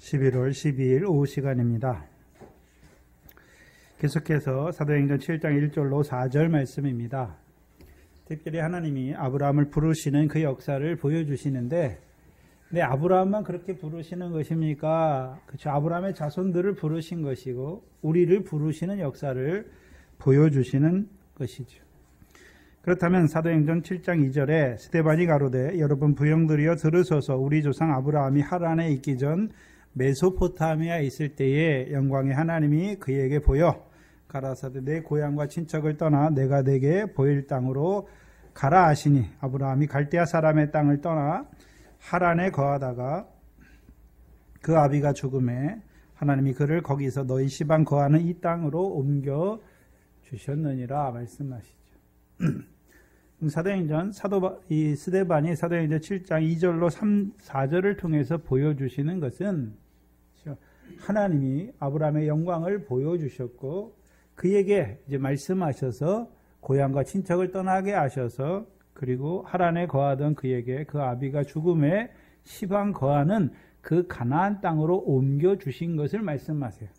11월 12일 오후 시간입니다. 계속해서 사도행전 7장 1절로 4절 말씀입니다. 특별히 하나님이 아브라함을 부르시는 그 역사를 보여주시는데, 근데 아브라함만 그렇게 부르시는 것입니까? 그렇죠. 아브라함의 자손들을 부르신 것이고 우리를 부르시는 역사를 보여주시는 것이죠. 그렇다면 사도행전 7장 2절에 스데반이 가로되 여러분 부형들이여 들으소서. 우리 조상 아브라함이 하란에 있기 전 메소포타미아에 있을 때에 영광의 하나님이 그에게 보여 가라사대 내 고향과 친척을 떠나 내가 내게 보일 땅으로 가라 하시니, 아브라함이 갈대아 사람의 땅을 떠나 하란에 거하다가 그 아비가 죽음에 하나님이 그를 거기서 너희 시방 거하는 이 땅으로 옮겨 주셨느니라 말씀하시죠. 사도행전 이 스데반이 사도행전 7장 2절로 4절을 통해서 보여주시는 것은 하나님이 아브라함의 영광을 보여주셨고 그에게 이제 말씀하셔서 고향과 친척을 떠나게 하셔서, 그리고 하란에 거하던 그에게 그 아비가 죽음에 시방 거하는 그 가나안 땅으로 옮겨 주신 것을 말씀하세요.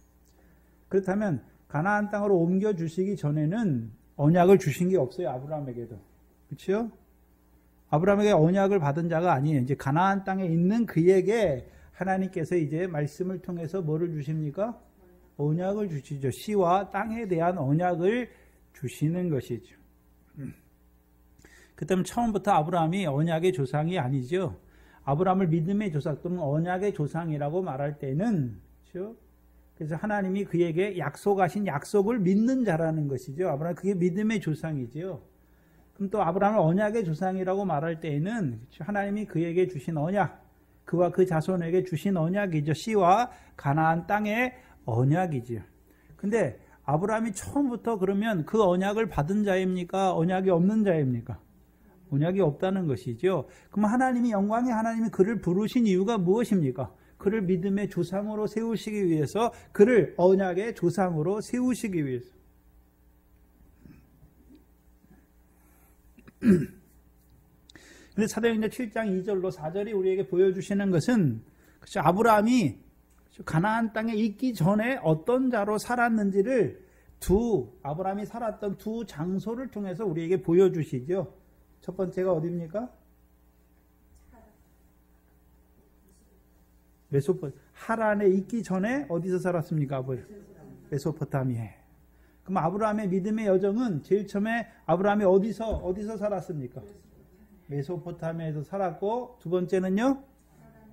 그렇다면 가나안 땅으로 옮겨 주시기 전에는 언약을 주신 게 없어요. 아브라함에게도. 그렇죠? 아브라함에게 언약을 받은 자가 아니에요. 이제 가나안 땅에 있는 그에게 하나님께서 이제 말씀을 통해서 뭐를 주십니까? 언약을 주시죠. 시와 땅에 대한 언약을 주시는 것이죠. 그때는 처음부터 아브라함이 언약의 조상이 아니죠. 아브라함을 믿음의 조상 또는 언약의 조상이라고 말할 때는, 그렇죠? 그래서 하나님이 그에게 약속하신 약속을 믿는 자라는 것이죠. 아브라함, 그게 믿음의 조상이죠. 그럼 또 아브라함을 언약의 조상이라고 말할 때에는 하나님이 그에게 주신 언약, 그와 그 자손에게 주신 언약이죠. 시와 가나안 땅의 언약이죠. 근데 아브라함이 처음부터 그러면 그 언약을 받은 자입니까? 언약이 없는 자입니까? 언약이 없다는 것이죠. 그럼 하나님이, 영광의 하나님이 그를 부르신 이유가 무엇입니까? 그를 믿음의 조상으로 세우시기 위해서, 그를 언약의 조상으로 세우시기 위해서. 근데 사도행전 7장 2절로 4절이 우리에게 보여주시는 것은, 그렇죠, 아브라함이 가나안 땅에 있기 전에 어떤 자로 살았는지를 아브라함이 살았던 두 장소를 통해서 우리에게 보여주시죠. 첫 번째가 어디입니까? 하란에 있기 전에 어디서 살았습니까? 메소포타미아에. 그럼 아브라함의 믿음의 여정은 제일 처음에 아브라함이 어디서 살았습니까? 메소포타미아에서 살았고, 두 번째는요?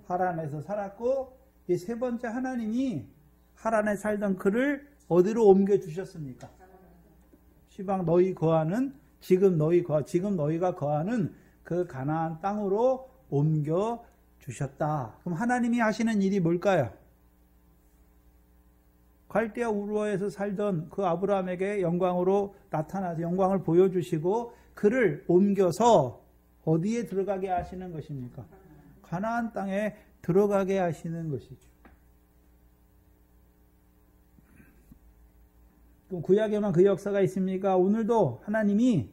하란에서 살았고, 이 세 번째, 하나님이 하란에 살던 그를 어디로 옮겨 주셨습니까? 시방 너희 거하는, 지금 너희가 거하는 그 가나안 땅으로 옮겨 주셨다. 그럼 하나님이 하시는 일이 뭘까요? 갈대아 우르에서 살던 그 아브라함에게 영광으로 나타나서 영광을 보여주시고 그를 옮겨서 어디에 들어가게 하시는 것입니까? 가나안 땅에 들어가게 하시는 것이죠. 그럼 구약에만 그 역사가 있습니까? 오늘도 하나님이,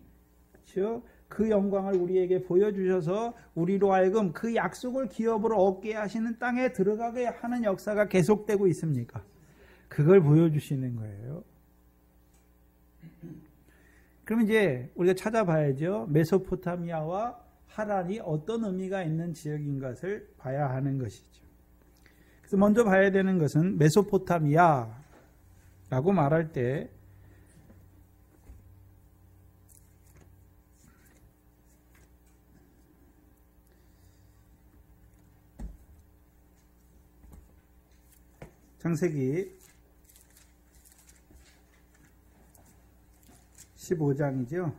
그렇죠? 그 영광을 우리에게 보여주셔서 우리로 하여금 그 약속을 기업으로 얻게 하시는 땅에 들어가게 하는 역사가 계속되고 있습니까? 그걸 보여주시는 거예요. 그럼 이제 우리가 찾아봐야죠. 메소포타미아와 하란이 어떤 의미가 있는 지역인 것을 봐야 하는 것이죠. 그래서 먼저 봐야 되는 것은 메소포타미아라고 말할 때 창세기 15장이죠.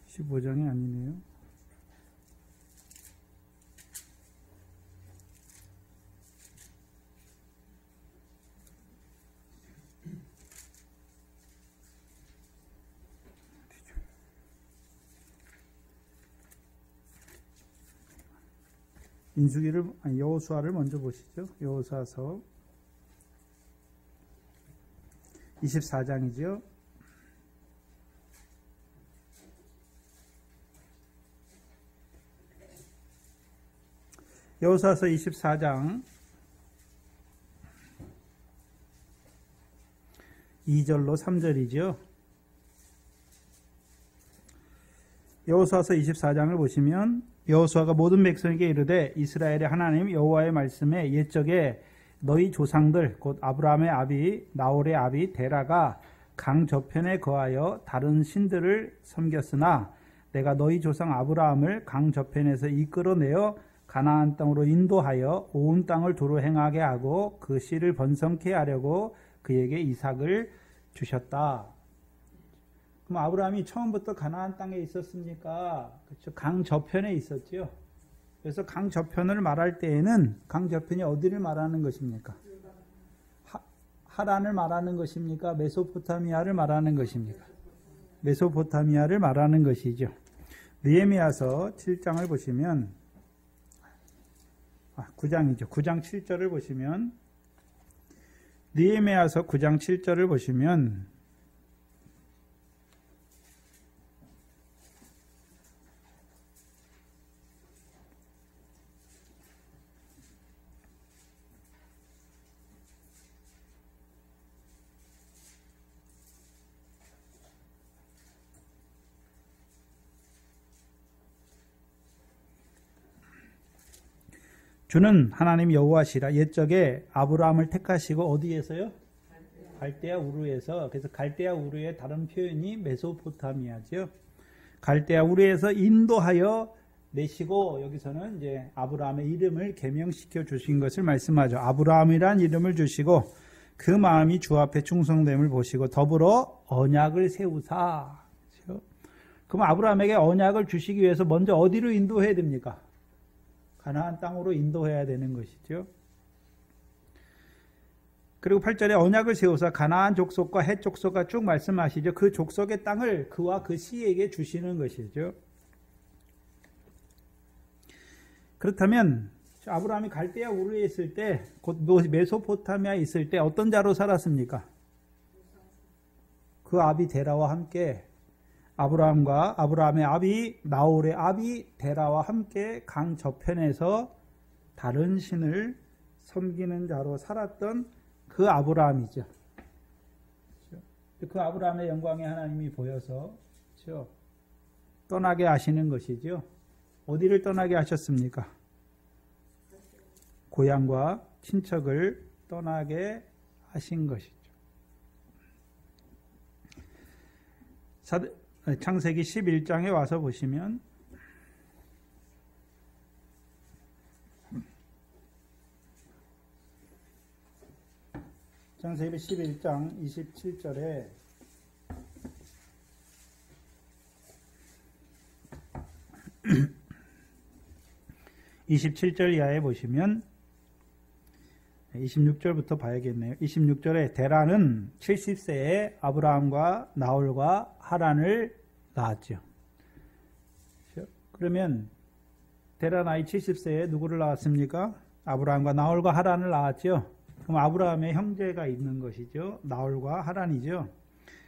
(15장이) 아니네요. 여호수아를 먼저 보시죠. 여호수아서 24장이죠. 여호수아서 24장 2절로 3절이죠. 여호수아서 24장을 보시면 여호수아가 모든 백성에게 이르되 이스라엘의 하나님 여호와의 말씀에 옛적에 너희 조상들 곧 아브라함의 아비 나홀의 아비 데라가 강 저편에 거하여 다른 신들을 섬겼으나 내가 너희 조상 아브라함을 강 저편에서 이끌어내어 가나안 땅으로 인도하여 온 땅을 두루 행하게 하고 그 씨를 번성케 하려고 그에게 이삭을 주셨다. 그럼 아브라함이 처음부터 가나안 땅에 있었습니까? 그렇죠. 강 저편에 있었죠. 그래서 강 저편을 말할 때에는 강 저편이 어디를 말하는 것입니까? 하란을 말하는 것입니까? 메소포타미아를 말하는 것입니까? 메소포타미아를 말하는 것이죠. 느헤미야서 7장을 보시면 9장이죠. 9장 7절을 보시면 느헤미야서 9장 7절을 보시면 주는 하나님 여호와시라. 옛적에 아브라함을 택하시고 어디에서요? 갈대아 우르에서. 그래서 갈대아 우르의 다른 표현이 메소포타미아죠. 갈대아 우르에서 인도하여 내시고 여기서는 이제 아브라함의 이름을 계명시켜 주신 것을 말씀하죠. 아브라함이란 이름을 주시고 그 마음이 주 앞에 충성됨을 보시고 더불어 언약을 세우사. 그렇죠? 그럼 아브라함에게 언약을 주시기 위해서 먼저 어디로 인도해야 됩니까? 가나안 땅으로 인도해야 되는 것이죠. 그리고 8절에 언약을 세우사 가나안 족속과 헷 족속과 쭉 말씀하시죠. 그 족속의 땅을 그와 그 씨에게 주시는 것이죠. 그렇다면 아브라함이 갈대아 우르에 있을 때, 곧 메소포타미아에 있을 때 어떤 자로 살았습니까? 그 아비 데라와 함께 아브라함과 아브라함의 아비 나홀의 아비 데라와 함께 강 저편에서 다른 신을 섬기는 자로 살았던 그 아브라함이죠. 그 아브라함의 영광의 하나님이 보여서 그렇죠? 떠나게 하시는 것이죠. 어디를 떠나게 하셨습니까? 고향과 친척을 떠나게 하신 것이죠. 창세기 11장에 와서 보시면 창세기 11장 27절에 27절 이하에 보시면 26절부터 봐야겠네요. 26절에 데라는 70세에 아브라함과 나홀과 하란을 낳았죠. 그러면 데라 나이 70세에 누구를 낳았습니까? 아브라함과 나홀과 하란을 낳았죠. 그럼 아브라함의 형제가 있는 것이죠. 나홀과 하란이죠.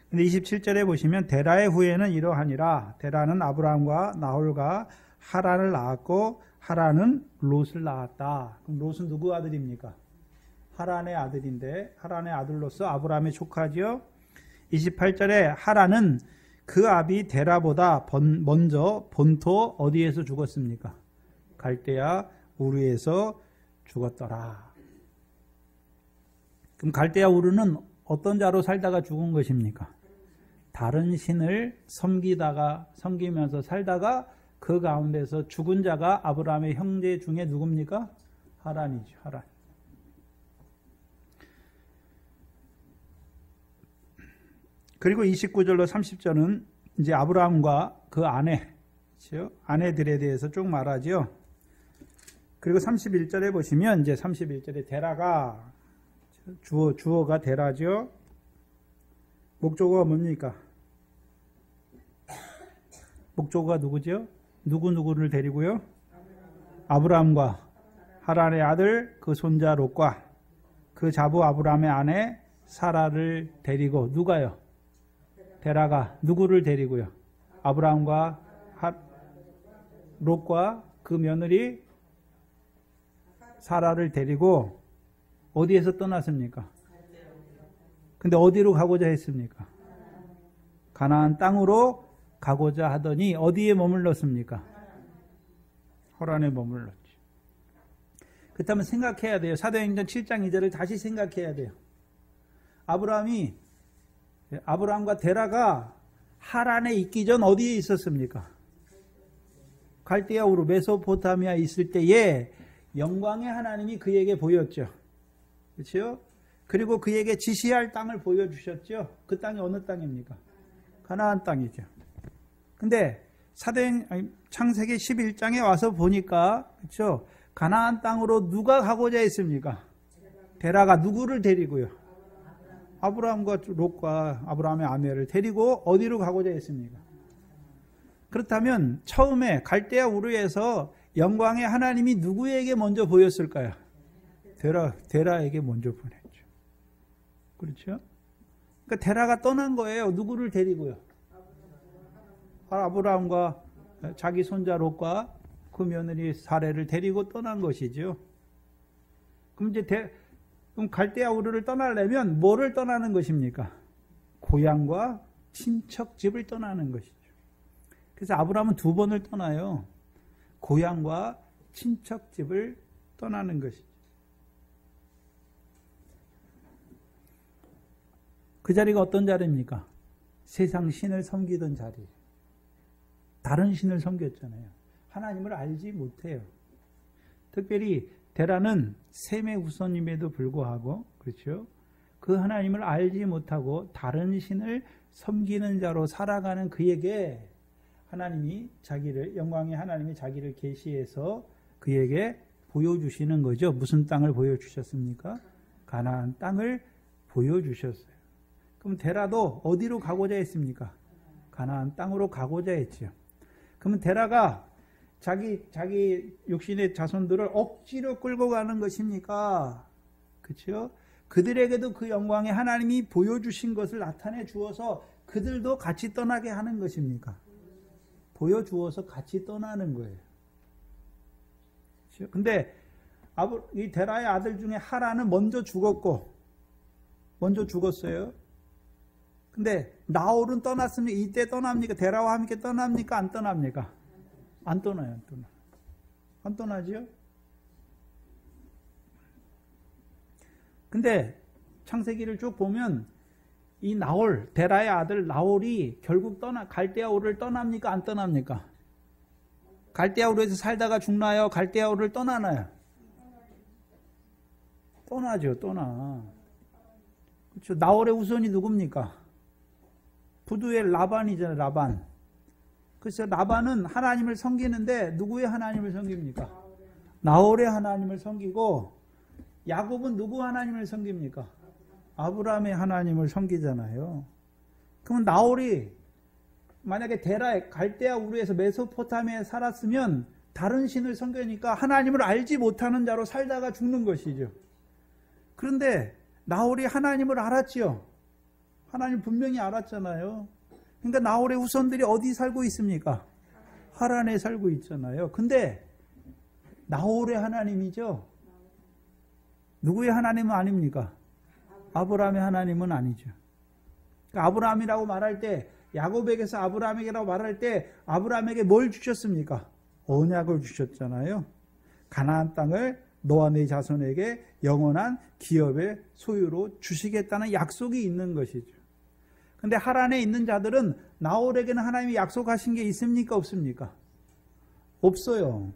근데 27절에 보시면 데라의 후예는 이러하니라. 데라는 아브라함과 나홀과 하란을 낳았고 하란은 롯을 낳았다. 그럼 롯은 누구 아들입니까? 하란의 아들인데 하란의 아들로서 아브라함의 조카죠. 28절에 하란은 그 아비 데라보다 먼저 본토 어디에서 죽었습니까? 갈대아 우르에서 죽었더라. 그럼 갈대아 우르는 어떤 자로 살다가 죽은 것입니까? 다른 신을 섬기면서 살다가 그 가운데서 죽은 자가 아브라함의 형제 중에 누굽니까? 하란이죠. 하란. 그리고 29절로 30절은 이제 아브라함과 그 아내, 그렇죠? 아내들에 대해서 쭉 말하죠. 그리고 31절에 보시면 이제 31절에 데라가 주어가 데라죠. 목적어가 뭡니까? 목적어가 누구죠? 누구를 데리고요? 아브라함과 하란의 아들 그 손자 롯과 그 자부 아브라함의 아내 사라를 데리고 누가요? 데라가 누구를 데리고요? 아브라함과 롯과 그 며느리 사라를 데리고 어디에서 떠났습니까? 근데 어디로 가고자 했습니까? 가나안 땅으로 가고자 하더니 어디에 머물렀습니까? 호란에 머물렀죠. 그렇다면 생각해야 돼요. 사도행전 7장 2절을 다시 생각해야 돼요. 아브라함과 데라가 하란에 있기 전 어디에 있었습니까? 갈대아 우르 메소포타미아에 있을 때에 영광의 하나님이 그에게 보였죠. 그렇죠? 그리고 그에게 지시할 땅을 보여주셨죠. 그 땅이 어느 땅입니까? 가나안 땅이죠. 근데 창세기 11장에 와서 보니까 그렇죠? 가나안 땅으로 누가 가고자 했습니까? 데라가 누구를 데리고요? 아브라함과 롯과 아브라함의 아내를 데리고 어디로 가고자 했습니까? 그렇다면 처음에 갈대아 우르에서 영광의 하나님이 누구에게 먼저 보였을까요? 데라에게 먼저 보냈죠. 그렇죠? 그러니까 데라가 떠난 거예요. 누구를 데리고요? 아브라함과 자기 손자 롯과 그 며느리 사례를 데리고 떠난 것이죠. 그럼 이제 갈대아 우르를 떠나려면 뭐를 떠나는 것입니까? 고향과 친척집을 떠나는 것이죠. 그래서 아브라함은 2번을 떠나요. 고향과 친척집을 떠나는 것이죠. 그 자리가 어떤 자리입니까? 세상 신을 섬기던 자리. 다른 신을 섬겼잖아요. 하나님을 알지 못해요. 특별히 데라는 셈의 후손임에도 불구하고 그렇죠? 그 하나님을 알지 못하고 다른 신을 섬기는 자로 살아가는 그에게 영광의 하나님이 자기를 계시해서 그에게 보여주시는 거죠. 무슨 땅을 보여주셨습니까? 가나안 땅을 보여주셨어요. 그럼 데라도 어디로 가고자 했습니까? 가나안 땅으로 가고자 했죠. 그러면 데라가 자기 육신의 자손들을 억지로 끌고 가는 것입니까? 그렇죠? 그들에게도 그 영광의 하나님이 보여주신 것을 나타내 주어서 그들도 같이 떠나게 하는 것입니까? 보여주어서 같이 떠나는 거예요. 그렇죠? 근데 이 데라의 아들 중에 하란은 먼저 죽었어요. 근데 나홀은 떠났습니까? 이때 떠납니까? 데라와 함께 떠납니까? 안 떠납니까? 안 떠나요. 안 떠나지요? 근데 창세기를 쭉 보면 이 데라의 아들 나홀이 결국 갈대아 우르를 떠납니까? 안 떠납니까? 갈대아 우르에서 살다가 죽나요? 갈대아 우르를 떠나나요? 떠나죠. 그렇죠. 나홀의 후손이 누굽니까? 부두의 라반이잖아요. 라반. 그래서 라반은 하나님을 섬기는데 누구의 하나님을 섬깁니까? 나홀의 하나님을 섬기고 야곱은 누구 하나님을 섬깁니까? 아브라함의 하나님을 섬기잖아요. 그러면 나홀이 만약에 갈대아 우르에서 메소포타미아에 살았으면 다른 신을 섬기니까 하나님을 알지 못하는 자로 살다가 죽는 것이죠. 그런데 나홀이 하나님을 알았지요. 하나님 분명히 알았잖아요. 그러니까 나홀의 후손들이 어디 살고 있습니까? 하란에 살고 있잖아요. 근데 나홀의 하나님이죠. 누구의 하나님은 아닙니까? 아브라함의 하나님은 아니죠. 그러니까 아브라함이라고 말할 때 야곱에게서 아브라함에게라고 말할 때 아브라함에게 뭘 주셨습니까? 언약을 주셨잖아요. 가나안 땅을 너와 네 자손에게 영원한 기업의 소유로 주시겠다는 약속이 있는 것이죠. 근데 하란에 있는 자들은 나홀에게는 하나님이 약속하신 게 있습니까? 없습니까? 없어요.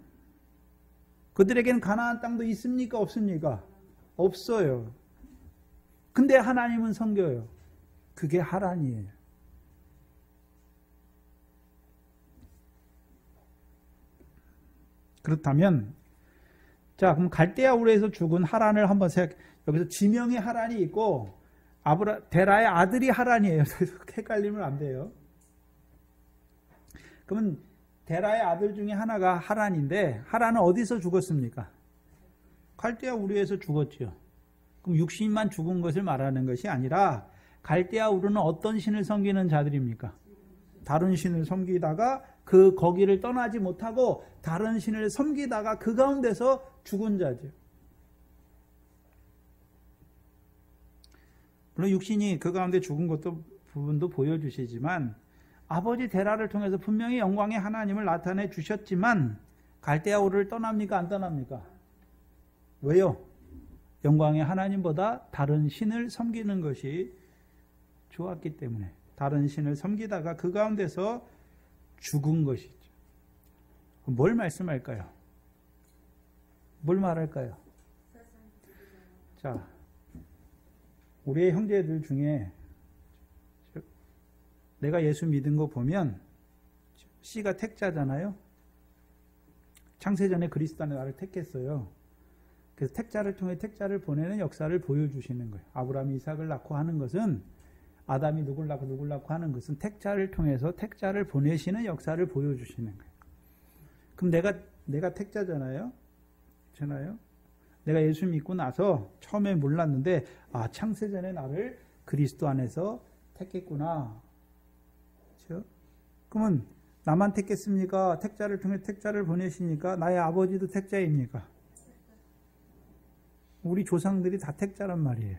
그들에게는 가나안 땅도 있습니까? 없습니까? 없어요. 근데 하나님은 섬겨요. 그게 하란이에요. 그렇다면 그럼 갈대아 우르에서 죽은 하란을 한번 여기서 지명의 하란이 있고 데라의 아들이 하란이에요. 헷갈리면 안 돼요. 그러면 데라의 아들 중에 하나가 하란인데 하란은 어디서 죽었습니까? 갈대아 우르에서 죽었죠. 그럼 육신만 죽은 것을 말하는 것이 아니라 갈대아 우르는 어떤 신을 섬기는 자들입니까? 다른 신을 섬기다가 거기를 떠나지 못하고 다른 신을 섬기다가 그 가운데서 죽은 자죠. 물론 육신이 그 가운데 죽은 것도 부분도 보여주시지만 아버지 데라를 통해서 분명히 영광의 하나님을 나타내 주셨지만 갈대아 우르를 떠납니까? 안 떠납니까? 왜요? 영광의 하나님보다 다른 신을 섬기는 것이 좋았기 때문에 다른 신을 섬기다가 그 가운데서 죽은 것이죠. 뭘 말씀할까요? 뭘 말할까요? 자, 우리의 형제들 중에 내가 예수 믿은 거 보면 씨가 택자잖아요. 창세전에 그리스도 안에 나를 택했어요. 그래서 택자를 통해 택자를 보내는 역사를 보여주시는 거예요. 아브라함이 이삭을 낳고 하는 것은 아담이 누굴 낳고 하는 것은 택자를 통해서 택자를 보내시는 역사를 보여주시는 거예요. 그럼 내가 택자잖아요. 그렇잖아요. 내가 예수 믿고 나서 처음에 몰랐는데 창세전에 나를 그리스도 안에서 택했구나. 그렇죠? 그러면 나만 택했습니까? 택자를 통해 택자를 보내시니까 나의 아버지도 택자입니까? 우리 조상들이 다 택자란 말이에요.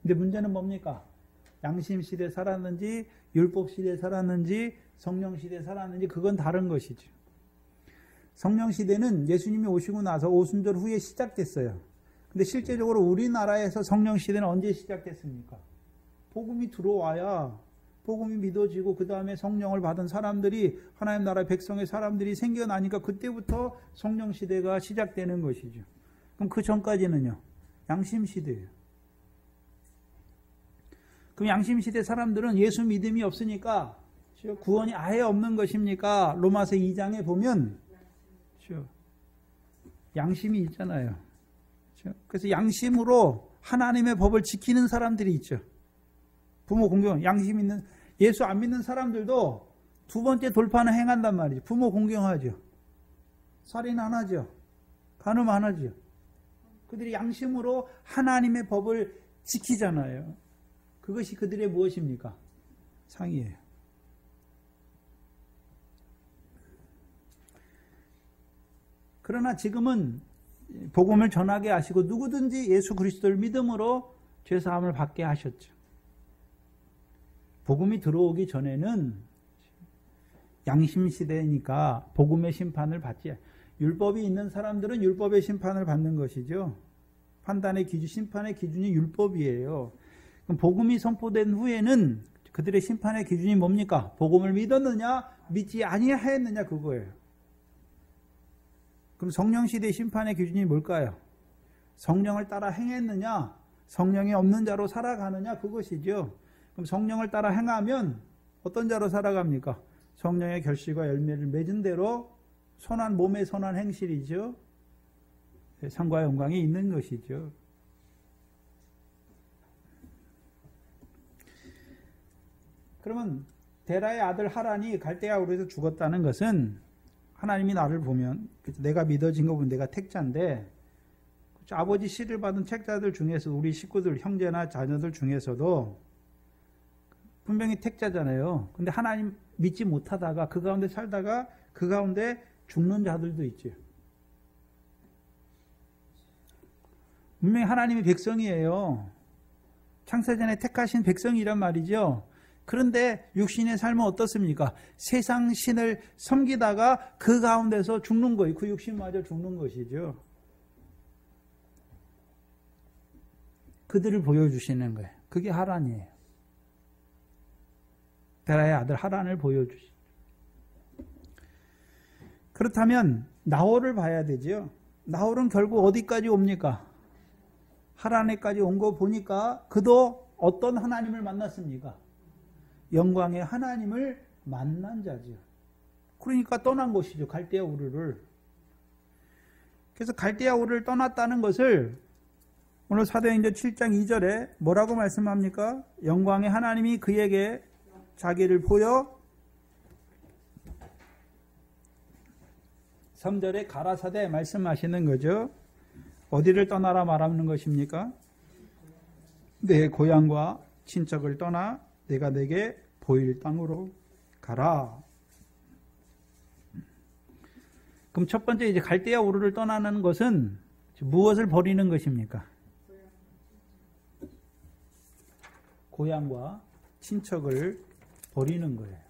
근데 문제는 뭡니까? 양심 시대에 살았는지 율법 시대에 살았는지 성령 시대에 살았는지 그건 다른 것이죠. 성령 시대는 예수님이 오시고 나서 오순절 후에 시작됐어요. 근데 실제적으로 우리나라에서 성령 시대는 언제 시작됐습니까? 복음이 들어와야 복음이 믿어지고 그 다음에 성령을 받은 사람들이 하나님 나라 백성의 사람들이 생겨나니까 그때부터 성령 시대가 시작되는 것이죠. 그럼 그 전까지는요? 양심 시대예요. 그럼 양심 시대 사람들은 예수 믿음이 없으니까 구원이 아예 없는 것입니까? 로마서 2장에 보면 양심이 있잖아요. 그래서 양심으로 하나님의 법을 지키는 사람들이 있죠. 부모 공경, 양심 있는, 예수 안 믿는 사람들도 두 번째 돌파는 행한단 말이죠. 부모 공경하죠. 살인 안 하죠. 간음 안 하죠. 그들이 양심으로 하나님의 법을 지키잖아요. 그것이 그들의 무엇입니까? 상이에요. 그러나 지금은 복음을 전하게 하시고 누구든지 예수 그리스도를 믿음으로 죄사함을 받게 하셨죠. 복음이 들어오기 전에는 양심 시대니까 복음의 심판을 받지. 율법이 있는 사람들은 율법의 심판을 받는 것이죠. 판단의 기준, 심판의 기준이 율법이에요. 그럼 복음이 선포된 후에는 그들의 심판의 기준이 뭡니까? 복음을 믿었느냐, 믿지 아니하였느냐 그거예요. 그럼 성령 시대의 심판의 기준이 뭘까요? 성령을 따라 행했느냐, 성령이 없는 자로 살아가느냐 그것이죠. 그럼 성령을 따라 행하면 어떤 자로 살아갑니까? 성령의 결실과 열매를 맺은 대로 선한 몸의 선한 행실이죠. 상과 영광이 있는 것이죠. 그러면 데라의 아들 하란이 갈대아 우르에서 죽었다는 것은 하나님이 나를 보면 내가 믿어진 거 보면 내가 택자인데 아버지 씨를 받은 책자들 중에서 우리 식구들 형제나 자녀들 중에서도 분명히 택자잖아요. 근데 하나님 믿지 못하다가 그 가운데 살다가 그 가운데 죽는 자들도 있죠. 분명히 하나님의 백성이에요. 창세전에 택하신 백성이란 말이죠. 그런데 육신의 삶은 어떻습니까? 세상 신을 섬기다가 그 가운데서 죽는 거예요. 그 육신마저 죽는 것이죠. 그들을 보여주시는 거예요. 그게 하란이에요. 데라의 아들 하란을 보여주시. 그렇다면 나홀을 봐야 되죠. 나홀은 결국 어디까지 옵니까? 하란에까지 온 거 보니까 그도 어떤 하나님을 만났습니까? 영광의 하나님을 만난 자죠. 그러니까 떠난 것이죠. 갈대아 우르를. 그래서 갈대아 우르를 떠났다는 것을 오늘 사도행전 7장 2절에 뭐라고 말씀합니까? 영광의 하나님이 그에게 자기를 보여 3절에 가라사대 말씀하시는 거죠. 어디를 떠나라 말하는 것입니까? 내 고향과 친척을 떠나 내가 내게 보일 땅으로 가라. 그럼 첫 번째 이제 갈대아 우르를 떠나는 것은 무엇을 버리는 것입니까? 고향과 친척을 버리는 거예요.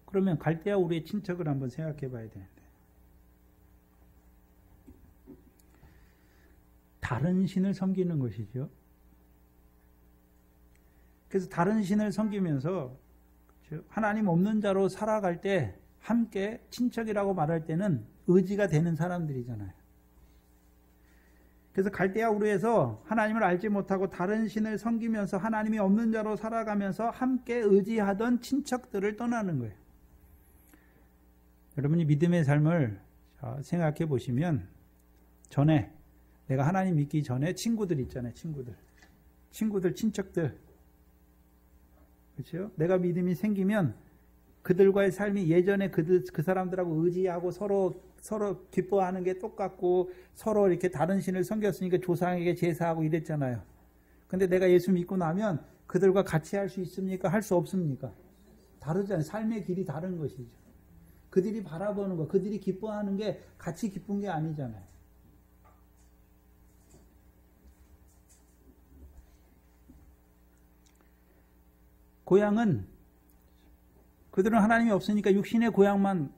그러면 갈대아 우르의 친척을 한번 생각해 봐야 되는데, 다른 신을 섬기는 것이죠. 그래서 다른 신을 섬기면서 하나님 없는 자로 살아갈 때 함께 친척이라고 말할 때는 의지가 되는 사람들이잖아요. 그래서 갈대아 우르에서 하나님을 알지 못하고 다른 신을 섬기면서 하나님이 없는 자로 살아가면서 함께 의지하던 친척들을 떠나는 거예요. 여러분이 믿음의 삶을 생각해 보시면, 전에 내가 하나님 믿기 전에 친구들 있잖아요. 친구들, 친척들. 그렇죠? 내가 믿음이 생기면 그들과의 삶이 예전에 그 사람들하고 의지하고 서로 기뻐하는 게 똑같고 서로 이렇게 다른 신을 섬겼으니까 조상에게 제사하고 이랬잖아요. 근데 내가 예수 믿고 나면 그들과 같이 할 수 있습니까? 할 수 없습니까? 다르잖아요. 삶의 길이 다른 것이죠. 그들이 바라보는 거, 그들이 기뻐하는 게 같이 기쁜 게 아니잖아요. 고향은 그들은 하나님이 없으니까 육신의 고향만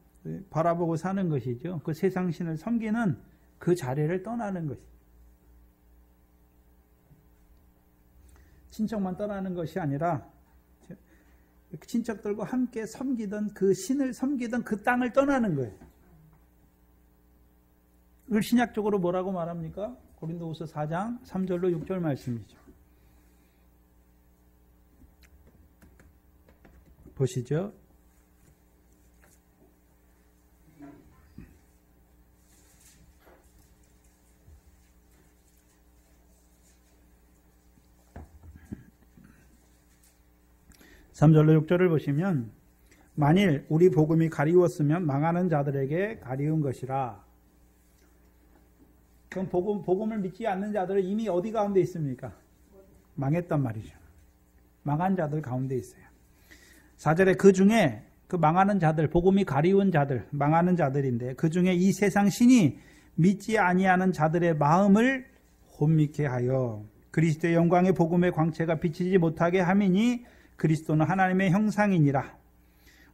바라보고 사는 것이죠. 그 세상 신을 섬기는 그 자리를 떠나는 것이죠. 친척만 떠나는 것이 아니라 친척들과 함께 섬기던 그 신을 섬기던 그 땅을 떠나는 거예요. 이걸 신약적으로 뭐라고 말합니까? 고린도후서 4장 3절로 6절 말씀이죠. 보시죠. (3절로 6절을) 보시면, 만일 우리 복음이 가리웠으면 망하는 자들에게 가리운 것이라. 그럼 복음을 믿지 않는 자들은 이미 어디 가운데 있습니까? 망했단 말이죠. 망한 자들 가운데 있어요. 4절에 그 중에 그 망하는 자들, 복음이 가리운 자들, 망하는 자들인데 그 중에 이 세상 신이 믿지 아니하는 자들의 마음을 혼미케 하여 그리스도의 영광의 복음의 광채가 비치지 못하게 함이니, 그리스도는 하나님의 형상이니라.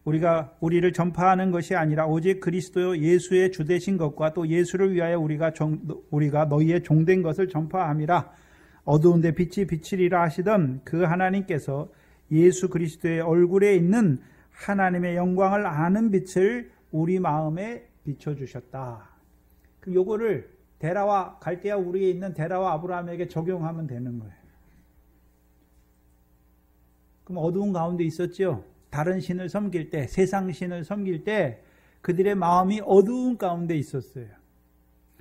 우리를 전파하는 것이 아니라 오직 그리스도 예수의 주되신 것과 또 예수를 위하여 우리가 너희의 종된 것을 전파함이라. 어두운 데 빛이 비치리라 하시던 그 하나님께서 예수 그리스도의 얼굴에 있는 하나님의 영광을 아는 빛을 우리 마음에 비춰주셨다. 그럼 요거를 갈대아 우르에 있는 데라와 아브라함에게 적용하면 되는 거예요. 그럼 어두운 가운데 있었죠. 다른 신을 섬길 때, 세상 신을 섬길 때 그들의 마음이 어두운 가운데 있었어요.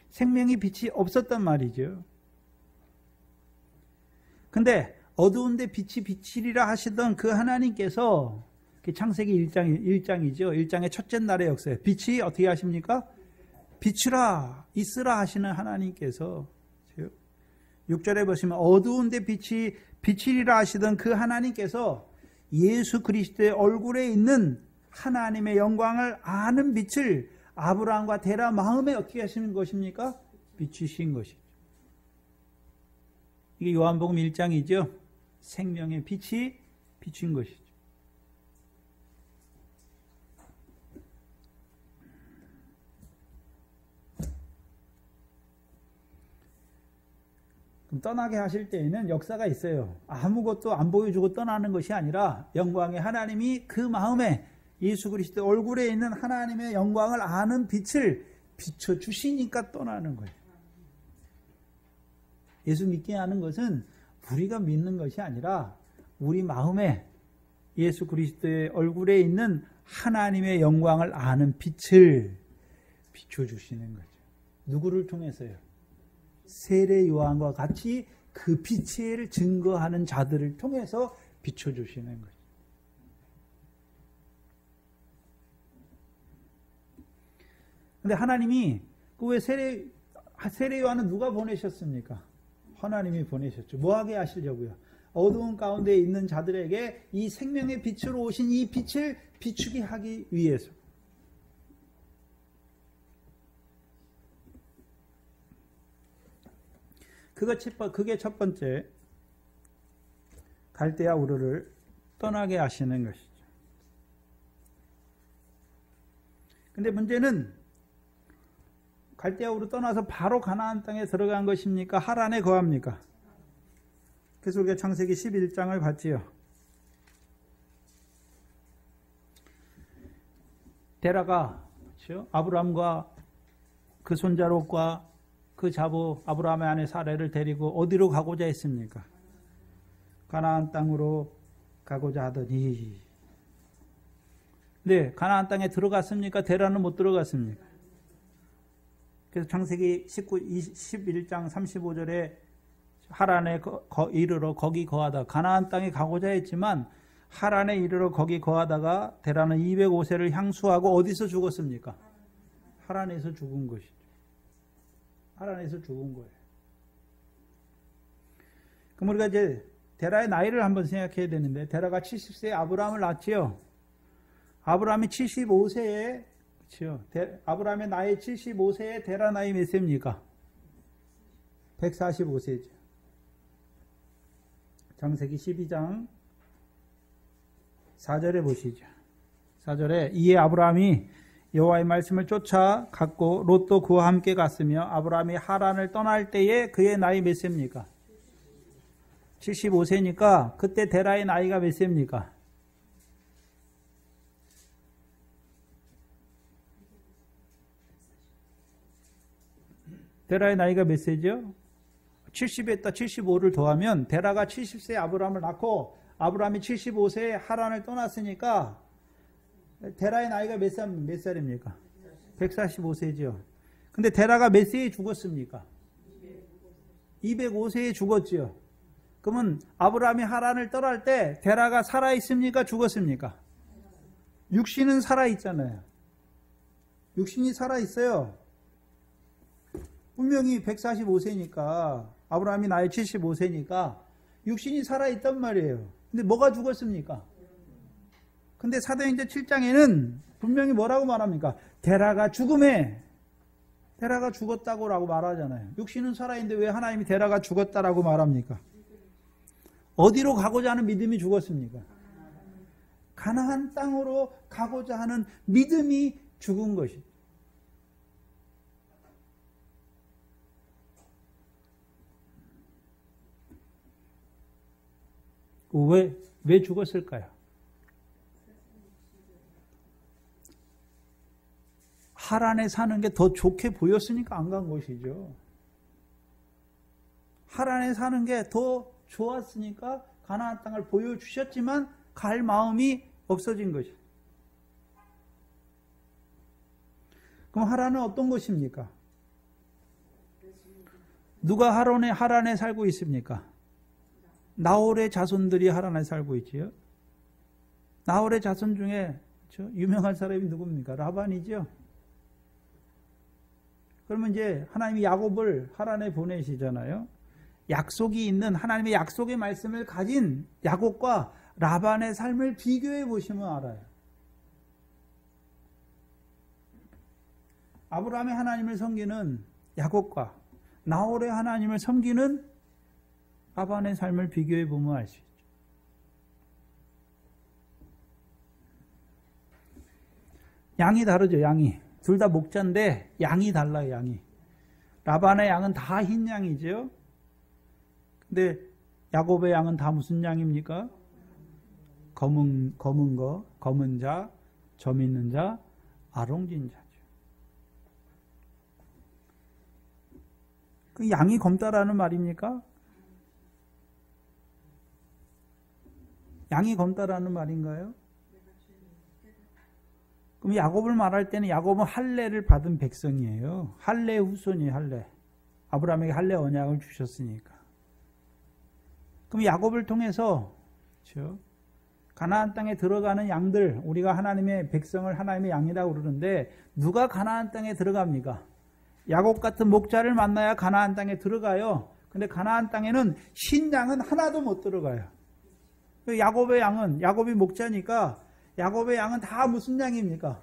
생명의 빛이 없었단 말이죠. 근데 어두운데 빛이 비치리라 하시던 그 하나님께서, 창세기 1장이죠. 1장의 첫째 날의 역사에 빛이 어떻게 하십니까? 비추라, 있으라 하시는 하나님께서, 6절에 보시면 어두운데 빛이 비치리라 하시던 그 하나님께서 예수 그리스도의 얼굴에 있는 하나님의 영광을 아는 빛을 아브라함과 데라 마음에 어떻게 하시는 것입니까? 비추신 것이죠. 이게 요한복음 1장이죠. 생명의 빛이 비춘 것이죠. 그럼 떠나게 하실 때에는 역사가 있어요. 아무것도 안 보여주고 떠나는 것이 아니라 영광의 하나님이 그 마음에 예수 그리스도 얼굴에 있는 하나님의 영광을 아는 빛을 비춰주시니까 떠나는 거예요. 예수 믿게 하는 것은 우리가 믿는 것이 아니라 우리 마음에 예수 그리스도의 얼굴에 있는 하나님의 영광을 아는 빛을 비춰주시는 거죠. 누구를 통해서요? 세례 요한과 같이 그 빛을 증거하는 자들을 통해서 비춰주시는 거죠. 근데 하나님이 그 왜 세례 요한은 누가 보내셨습니까? 하나님이 보내셨죠. 뭐하게 하시려고요? 어두운 가운데 있는 자들에게 이 생명의 빛으로 오신 이 빛을 비추게 하기 위해서. 그게 첫 번째, 갈대아 우르를 떠나게 하시는 것이죠. 근데 문제는 갈대아 우르 떠나서 바로 가나안 땅에 들어간 것입니까? 하란에 거합니까? 그래서 우리가 창세기 11장을 봤지요. 데라가 그렇죠? 아브라함과 그 손자 롯과 그 자부 아브라함의 아내 사레를 데리고 어디로 가고자 했습니까? 가나안 땅으로 가고자 하더니, 네, 가나안 땅에 들어갔습니까? 데라는 못 들어갔습니까? 그래서 창세기 11장 35절에 하란에 이르러 거기 거하다, 가나안 땅에 가고자 했지만 하란에 이르러 거기 거하다가 데라는 205세를 향수하고 어디서 죽었습니까? 하란에서 죽은 것이죠. 하란에서 죽은 거예요. 그럼 우리가 이제 데라의 나이를 한번 생각해야 되는데, 데라가 70세에 아브라함을 낳지요. 아브라함이 75세에, 그렇죠? 아브라함의 나이 75세에 데라 나이 몇 세입니까? 145세죠. 창세기 12장 4절에 보시죠. 4절에 이에 아브라함이 여호와의 말씀을 쫓아 갔고 롯도 그와 함께 갔으며 아브라함이 하란을 떠날 때에 그의 나이 몇 세입니까? 75세니까 그때 데라의 나이가 몇 세입니까? 데라의 나이가 몇 세죠? 70에다 75를 더하면 데라가 70세에 아브라함을 낳고 아브라함이 75세에 하란을 떠났으니까 데라의 나이가 몇 살입니까? 145세죠. 근데 데라가 몇 세에 죽었습니까? 205세에 죽었죠. 그러면 아브라함이 하란을 떠날 때 데라가 살아있습니까? 죽었습니까? 육신은 살아있잖아요. 육신이 살아있어요. 분명히 145세니까 아브라함이 나이 75세니까 육신이 살아있단 말이에요. 근데 뭐가 죽었습니까? 근데 사도행전 7장에는 분명히 뭐라고 말합니까? 데라가 죽었다고 말하잖아요. 육신은 살아있는데 왜 하나님이 데라가 죽었다라고 말합니까? 어디로 가고자 하는 믿음이 죽었습니까? 가나안 땅으로 가고자 하는 믿음이 죽은 것이죠. 왜 죽었을까요? 하란에 사는 게 더 좋게 보였으니까 안 간 것이죠. 하란에 사는 게 더 좋았으니까 가나안 땅을 보여주셨지만 갈 마음이 없어진 것이죠. 그럼 하란은 어떤 것입니까? 누가 하란에 살고 있습니까? 나홀의 자손들이 하란에 살고 있지요. 나홀의 자손 중에 유명한 사람이 누굽니까? 라반이죠. 그러면 이제 하나님이 야곱을 하란에 보내시잖아요. 약속이 있는 하나님의 약속의 말씀을 가진 야곱과 라반의 삶을 비교해 보시면 알아요. 아브라함의 하나님을 섬기는 야곱과 나홀의 하나님을 섬기는 라반의 삶을 비교해 보면 알 수 있죠. 양이 다르죠, 양이. 둘 다 목자인데 양이 달라요, 양이. 라반의 양은 다 흰 양이죠. 근데 야곱의 양은 다 무슨 양입니까? 검은 거, 검은 자, 점 있는 자, 아롱진 자죠. 그 양이 검다라는 말입니까? 양이 검다라는 말인가요? 그럼 야곱을 말할 때는 야곱은 할례를 받은 백성이에요. 할례의 후손이 할례. 아브라함에게 할례 언약을 주셨으니까. 그럼 야곱을 통해서 그렇죠? 가나안 땅에 들어가는 양들, 우리가 하나님의 백성을 하나님의 양이라고 그러는데 누가 가나안 땅에 들어갑니까? 야곱 같은 목자를 만나야 가나안 땅에 들어가요. 근데 가나안 땅에는 신양은 하나도 못 들어가요. 야곱의 양은, 야곱이 목자니까 야곱의 양은 다 무슨 양입니까?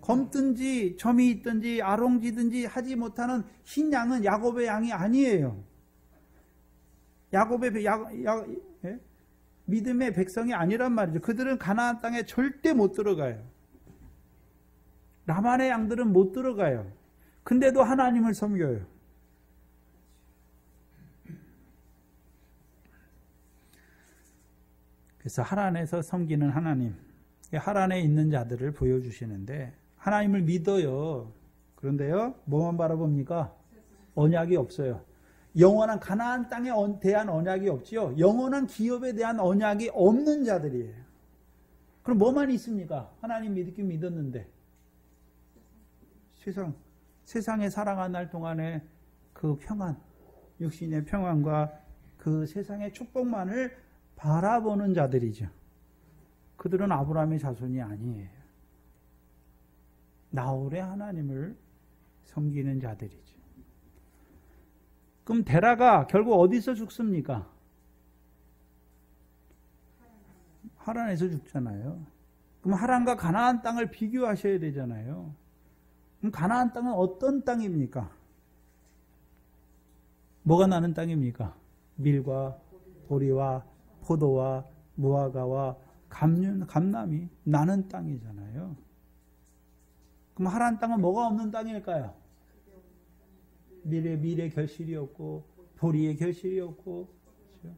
검든지 점이 있든지 아롱지든지 하지 못하는 흰양은 야곱의 양이 아니에요. 야곱의 믿음의 백성이 아니란 말이죠. 그들은 가나안 땅에 절대 못 들어가요. 라반의 양들은 못 들어가요. 근데도 하나님을 섬겨요. 그래서 하란에서 섬기는 하나님, 하란에 있는 자들을 보여주시는데 하나님을 믿어요. 그런데요, 뭐만 바라봅니까? 언약이 없어요. 영원한 가나안 땅에 대한 언약이 없지요. 영원한 기업에 대한 언약이 없는 자들이에요. 그럼 뭐만 있습니까? 하나님 믿긴 믿었는데 세상에 살아간 날 동안에 그 평안, 육신의 평안과 그 세상의 축복만을 바라보는 자들이죠. 그들은 아브라함의 자손이 아니에요. 나홀의 하나님을 섬기는 자들이죠. 그럼 데라가 결국 어디서 죽습니까? 하란에서 죽잖아요. 그럼 하란과 가나안 땅을 비교하셔야 되잖아요. 그럼 가나안 땅은 어떤 땅입니까? 뭐가 나는 땅입니까? 밀과 보리와 포도와 무화과와 감람이 나는 땅이잖아요. 그럼 하란 땅은 뭐가 없는 땅일까요? 밀의 결실이 없고 보리의 결실이 없고 그렇죠?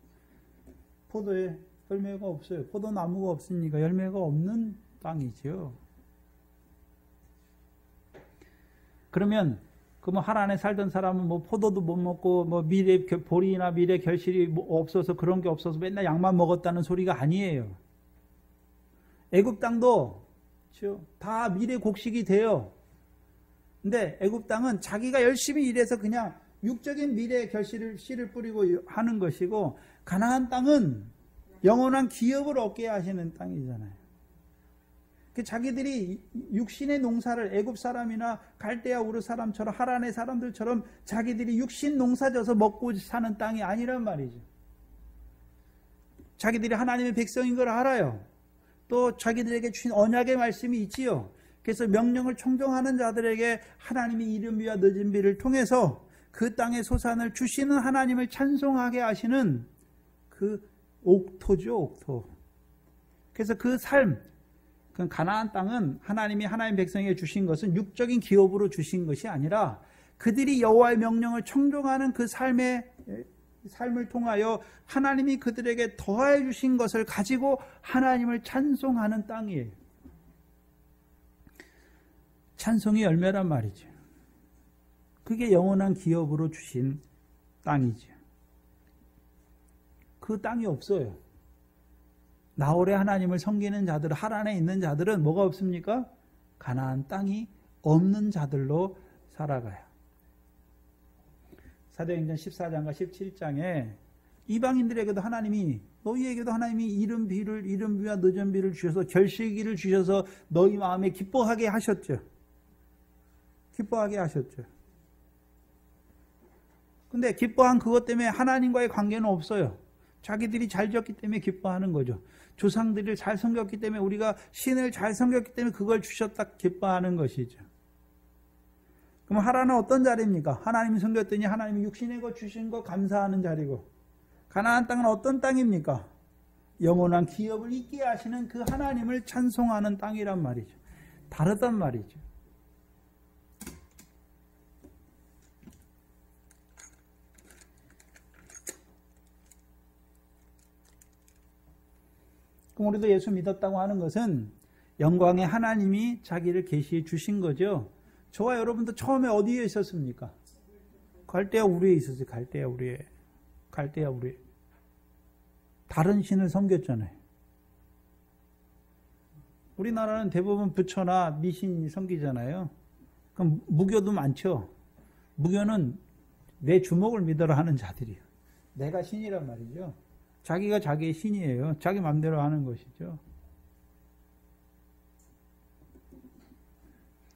포도에 열매가 없어요. 포도나무가 없으니까 열매가 없는 땅이죠. 그러면 하란에 살던 사람은 뭐 포도도 못 먹고 뭐 보리나 밀의 결실이 없어서 그런 게 없어서 맨날 양만 먹었다는 소리가 아니에요. 애굽 땅도 그렇죠? 다 밀의 곡식이 돼요. 근데 애굽 땅은 자기가 열심히 일해서 그냥 육적인 밀의 씨를 뿌리고 하는 것이고 가나안 땅은 영원한 기업을 얻게 하시는 땅이잖아요. 자기들이 육신의 농사를 애굽 사람이나 갈대아 우르 사람처럼 하란의 사람들처럼 자기들이 육신 농사져서 먹고 사는 땅이 아니란 말이죠. 자기들이 하나님의 백성인 걸 알아요. 또 자기들에게 주신 언약의 말씀이 있지요. 그래서 명령을 청종하는 자들에게 하나님이 이른 비와 늦은 비를 통해서 그 땅의 소산을 주시는 하나님을 찬송하게 하시는 그 옥토죠, 옥토. 그래서 그 삶, 그 가나안 땅은 하나님이 하나님 백성에게 주신 것은 육적인 기업으로 주신 것이 아니라 그들이 여호와의 명령을 청종하는 그 삶을 통하여 하나님이 그들에게 더해 주신 것을 가지고 하나님을 찬송하는 땅이에요. 찬송의 열매란 말이죠. 그게 영원한 기업으로 주신 땅이죠. 그 땅이 없어요. 나홀의 하나님을 섬기는 자들, 하란에 있는 자들은 뭐가 없습니까? 가나안 땅이 없는 자들로 살아가요. 사도행전 14장과 17장에 이방인들에게도 하나님이 너희에게도 하나님이 이른 비와 늦은 비를 주셔서 결실기를 주셔서 너희 마음에 기뻐하게 하셨죠. 기뻐하게 하셨죠. 근데 기뻐한 그것 때문에 하나님과의 관계는 없어요. 자기들이 잘 지었기 때문에 기뻐하는 거죠. 조상들을 잘 섬겼기 때문에 우리가 신을 잘 섬겼기 때문에 그걸 주셨다 기뻐하는 것이죠. 그럼 하란은 어떤 자리입니까? 하나님이 섬겼더니 하나님이 육신의 것 주신 거 감사하는 자리고 가나안 땅은 어떤 땅입니까? 영원한 기업을 있게 하시는 그 하나님을 찬송하는 땅이란 말이죠. 다르단 말이죠. 그럼 우리도 예수 믿었다고 하는 것은 영광의 하나님이 자기를 계시해 주신 거죠. 저와 여러분도 처음에 어디에 있었습니까? 갈대아 우리에 있었어요. 갈대아 우리에. 다른 신을 섬겼잖아요. 우리나라는 대부분 부처나 미신 섬기잖아요. 그럼 무교도 많죠. 무교는 내 주먹을 믿어라 하는 자들이에요. 내가 신이란 말이죠. 자기가 자기의 신이에요. 자기 마음대로 하는 것이죠.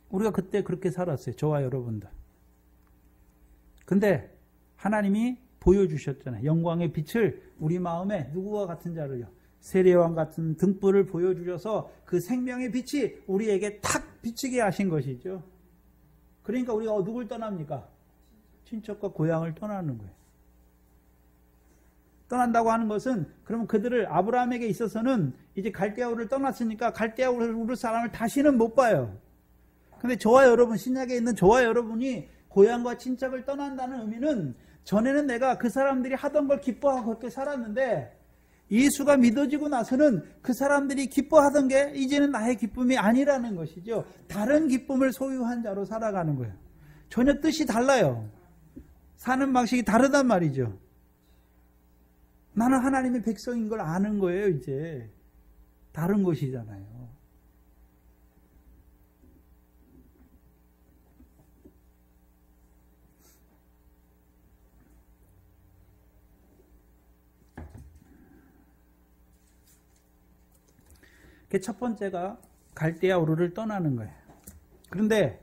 우리가 그때 그렇게 살았어요. 저와 여러분들. 근데 하나님이 보여주셨잖아요. 영광의 빛을 우리 마음에 누구와 같은 자를요. 세례왕 같은 등불을 보여주셔서 그 생명의 빛이 우리에게 탁 비치게 하신 것이죠. 그러니까 우리가 누굴 떠납니까? 친척과 고향을 떠나는 거예요. 떠난다고 하는 것은 그러면 그들을 아브라함에게 있어서는 이제 갈대아 우르를 떠났으니까 갈대아 우르 사람을 다시는 못 봐요. 근데 저와 여러분, 신약에 있는 저와 여러분이 고향과 친척을 떠난다는 의미는 전에는 내가 그 사람들이 하던 걸 기뻐하고 그렇게 살았는데 예수가 믿어지고 나서는 그 사람들이 기뻐하던 게 이제는 나의 기쁨이 아니라는 것이죠. 다른 기쁨을 소유한 자로 살아가는 거예요. 전혀 뜻이 달라요. 사는 방식이 다르단 말이죠. 나는 하나님의 백성인 걸 아는 거예요, 이제. 다른 것이잖아요. 첫 번째가 갈대아 우르를 떠나는 거예요. 그런데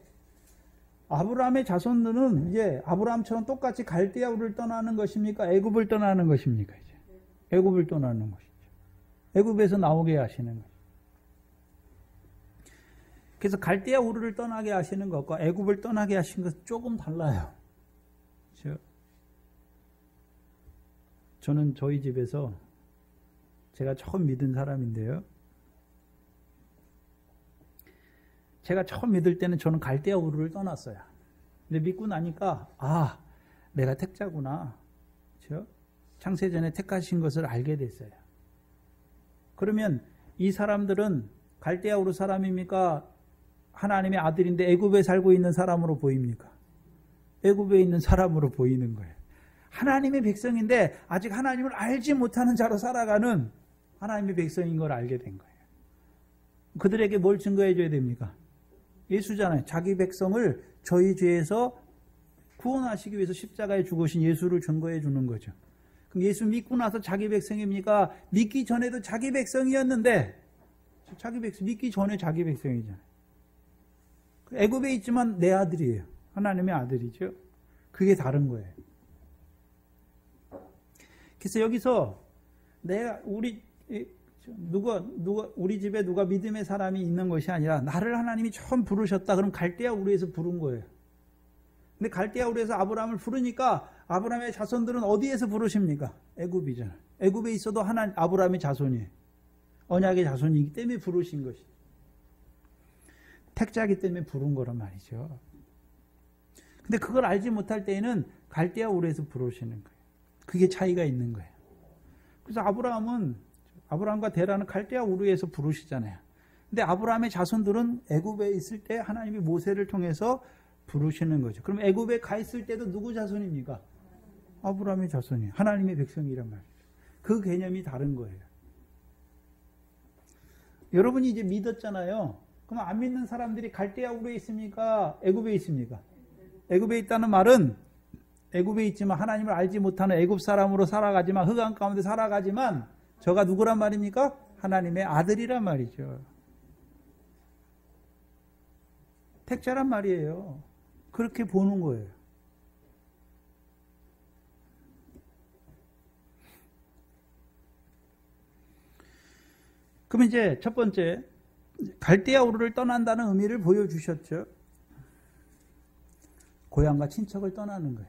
아브라함의 자손들은 이제 아브라함처럼 똑같이 갈대아 우르를 떠나는 것입니까? 애굽을 떠나는 것입니까? 이제 애굽을 떠나는 것이죠. 애굽에서 나오게 하시는 거죠. 그래서 갈대아 우르를 떠나게 하시는 것과 애굽을 떠나게 하신 것은 조금 달라요. 그렇죠? 저는 저희 집에서 제가 처음 믿은 사람인데요. 제가 처음 믿을 때는 저는 갈대아 우르를 떠났어요. 근데 믿고 나니까 내가 택자구나. 그렇죠? 창세전에 택하신 것을 알게 됐어요. 그러면 이 사람들은 갈대아 우르 사람입니까? 하나님의 아들인데 애굽에 살고 있는 사람으로 보입니까? 애굽에 있는 사람으로 보이는 거예요. 하나님의 백성인데 아직 하나님을 알지 못하는 자로 살아가는 하나님의 백성인 걸 알게 된 거예요. 그들에게 뭘 증거해 줘야 됩니까? 예수잖아요. 자기 백성을 저희 죄에서 구원하시기 위해서 십자가에 죽으신 예수를 증거해 주는 거죠. 그럼 예수 믿고 나서 자기 백성입니까? 믿기 전에도 자기 백성이었는데 자기 백성 믿기 전에 자기 백성이잖아요. 애굽에 있지만 내 아들이에요. 하나님의 아들이죠. 그게 다른 거예요. 그래서 여기서 우리 집에 누가 믿음의 사람이 있는 것이 아니라 나를 하나님이 처음 부르셨다. 그럼 갈대아 우르에서 부른 거예요. 근데 갈대아 우르에서 아브라함을 부르니까 아브라함의 자손들은 어디에서 부르십니까? 애굽이잖아요. 애굽에 있어도 아브라함의 자손이에요. 언약의 자손이기 때문에 부르신 것이. 택자이기 때문에 부른 거란 말이죠. 근데 그걸 알지 못할 때에는 갈대아 우르에서 부르시는 거예요. 그게 차이가 있는 거예요. 그래서 아브라함과 데라는 갈대아 우르에서 부르시잖아요. 근데 아브라함의 자손들은 애굽에 있을 때 하나님이 모세를 통해서 부르시는 거죠. 그럼 애굽에 가 있을 때도 누구 자손입니까? 아브라함의 자손이에요. 하나님의 백성이란 말이죠. 그 개념이 다른 거예요. 여러분이 이제 믿었잖아요. 그럼 안 믿는 사람들이 갈대아 우르에 있습니까? 애굽에 있습니까? 애굽에 있다는 말은 애굽에 있지만 하나님을 알지 못하는 애굽 사람으로 살아가지만 흑암 가운데 살아가지만 저가 누구란 말입니까? 하나님의 아들이란 말이죠. 택자란 말이에요. 그렇게 보는 거예요. 그럼 이제 첫 번째 갈대아 우르를 떠난다는 의미를 보여주셨죠. 고향과 친척을 떠나는 거예요.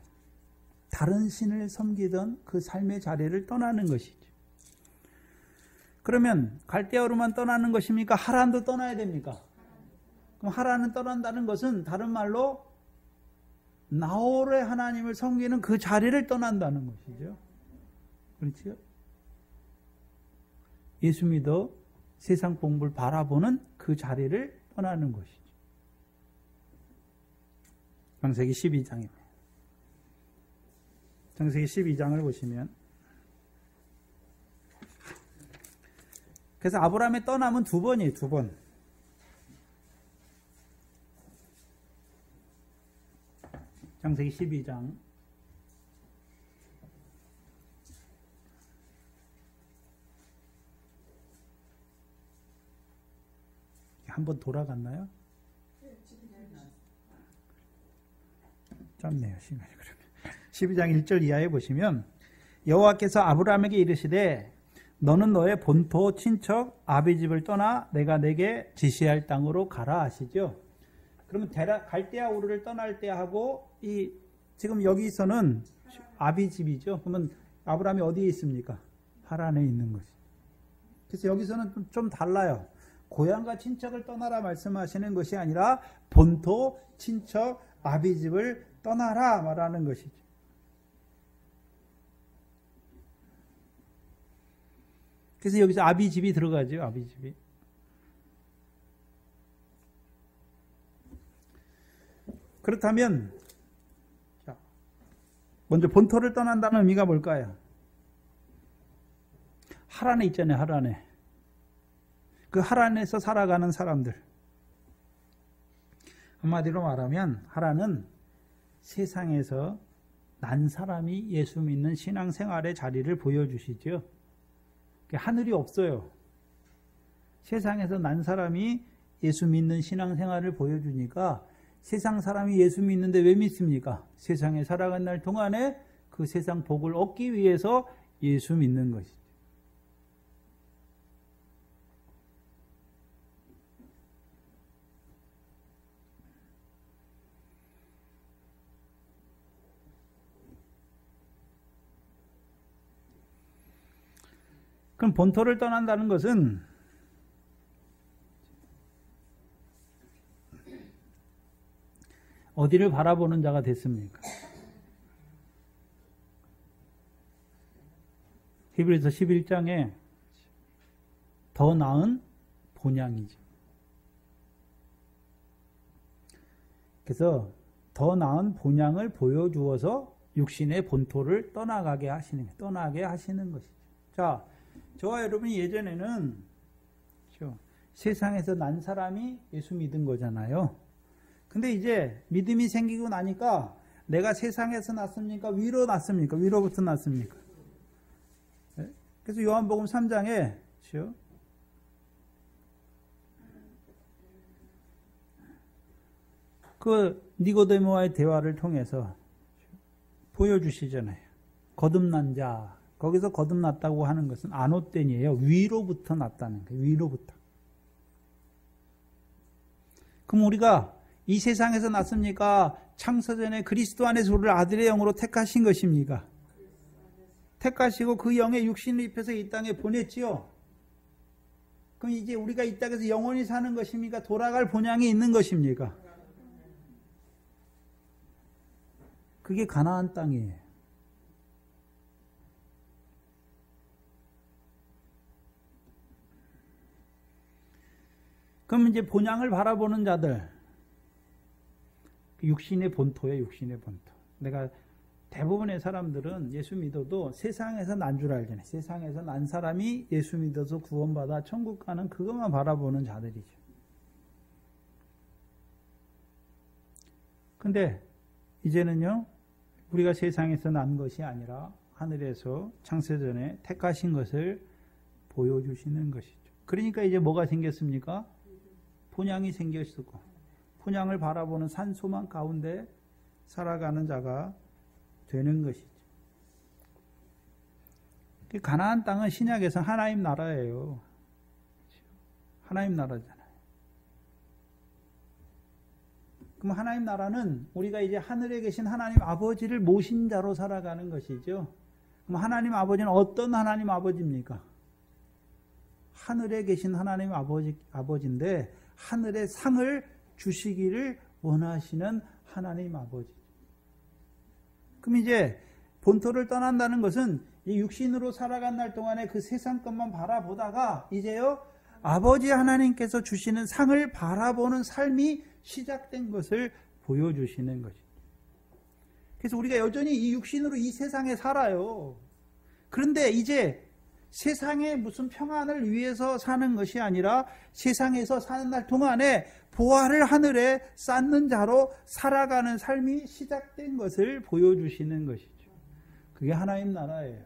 다른 신을 섬기던 그 삶의 자리를 떠나는 것이죠. 그러면 갈대아 우르만 떠나는 것입니까? 하란도 떠나야 됩니까? 그럼 하란은 떠난다는 것은 다른 말로 나홀의 하나님을 섬기는 그 자리를 떠난다는 것이죠. 그렇죠? 예수 믿어 세상 공부를 바라보는 그 자리를 떠나는 것이죠. 창세기 12장입니다. 창세기 12장을 보시면 그래서 아브라함의 떠남은 두 번이에요. 두 번. 창세기 12장 한번 돌아갔나요? 짧네요, 시간이. 그러면 12장 1절 이하에 보시면 여호와께서 아브라함에게 이르시되 너는 너의 본토 친척 아비 집을 떠나 내가 내게 지시할 땅으로 가라 하시죠. 그러면 갈대아 우르를 떠날 때 하고 지금 여기서는 아비 집이죠. 그러면 아브라함이 어디에 있습니까? 하란에 있는 거죠. 그래서 여기서는 좀 달라요. 고향과 친척을 떠나라 말씀하시는 것이 아니라 본토 친척 아비 집을 떠나라 말하는 것이죠. 그래서 여기서 아비 집이 들어가죠. 아비 집이. 그렇다면 먼저 본토를 떠난다는 의미가 뭘까요? 하란에 있잖아요. 하란에. 그 하란에서 살아가는 사람들. 한마디로 말하면 하란은 세상에서 난 사람이 예수 믿는 신앙생활의 자리를 보여주시죠. 하늘이 없어요. 세상에서 난 사람이 예수 믿는 신앙생활을 보여주니까 세상 사람이 예수 믿는데 왜 믿습니까? 세상에 살아간 날 동안에 그 세상 복을 얻기 위해서 예수 믿는 것이죠. 그럼 본토를 떠난다는 것은 어디를 바라보는 자가 됐습니까? 히브리서 11장에 더 나은 본향이죠. 그래서 더 나은 본향을 보여주어서 육신의 본토를 떠나게 하시는 것이죠. 자, 저와 여러분이 예전에는 세상에서 난 사람이 예수 믿은 거잖아요. 근데 이제 믿음이 생기고 나니까 내가 세상에서 났습니까? 위로 났습니까? 위로부터 났습니까? 그래서 요한복음 3장에 그 니고데모와의 대화를 통해서 보여주시잖아요. 거듭난 자. 거기서 거듭났다고 하는 것은 아노땡이에요. 위로부터 났다는 거예요. 위로부터. 그럼 우리가 이 세상에서 났습니까? 창세전에 그리스도 안에서 우리를 아들의 영으로 택하신 것입니까? 택하시고 그 영의 육신을 입혀서 이 땅에 보냈지요. 그럼 이제 우리가 이 땅에서 영원히 사는 것입니까? 돌아갈 본향이 있는 것입니까? 그게 가나안 땅이에요. 그럼 이제 본향을 바라보는 자들, 육신의 본토예요. 육신의 본토. 내가 대부분의 사람들은 예수 믿어도 세상에서 난 줄 알잖아요. 세상에서 난 사람이 예수 믿어서 구원받아 천국 가는 그것만 바라보는 자들이죠. 근데 이제는요, 우리가 세상에서 난 것이 아니라 하늘에서 창세전에 택하신 것을 보여주시는 것이죠. 그러니까 이제 뭐가 생겼습니까? 본향이 생겼고 본향을 바라보는 산소망 가운데 살아가는 자가 되는 것이죠. 가나안 땅은 신약에서 하나님 나라예요. 하나님 나라잖아요. 그럼 하나님 나라는 우리가 이제 하늘에 계신 하나님 아버지를 모신 자로 살아가는 것이죠. 그럼 하나님 아버지는 어떤 하나님 아버지입니까? 하늘에 계신 하나님 아버지인데 하늘의 상을 주시기를 원하시는 하나님 아버지. 그럼 이제 본토를 떠난다는 것은 이 육신으로 살아간 날 동안에 그 세상 것만 바라보다가 이제요 아버지 하나님께서 주시는 상을 바라보는 삶이 시작된 것을 보여주시는 것입니다. 그래서 우리가 여전히 이 육신으로 이 세상에 살아요. 그런데 이제 세상에 무슨 평안을 위해서 사는 것이 아니라 세상에서 사는 날 동안에 보화를 하늘에 쌓는 자로 살아가는 삶이 시작된 것을 보여주시는 것이죠. 그게 하나님 나라예요.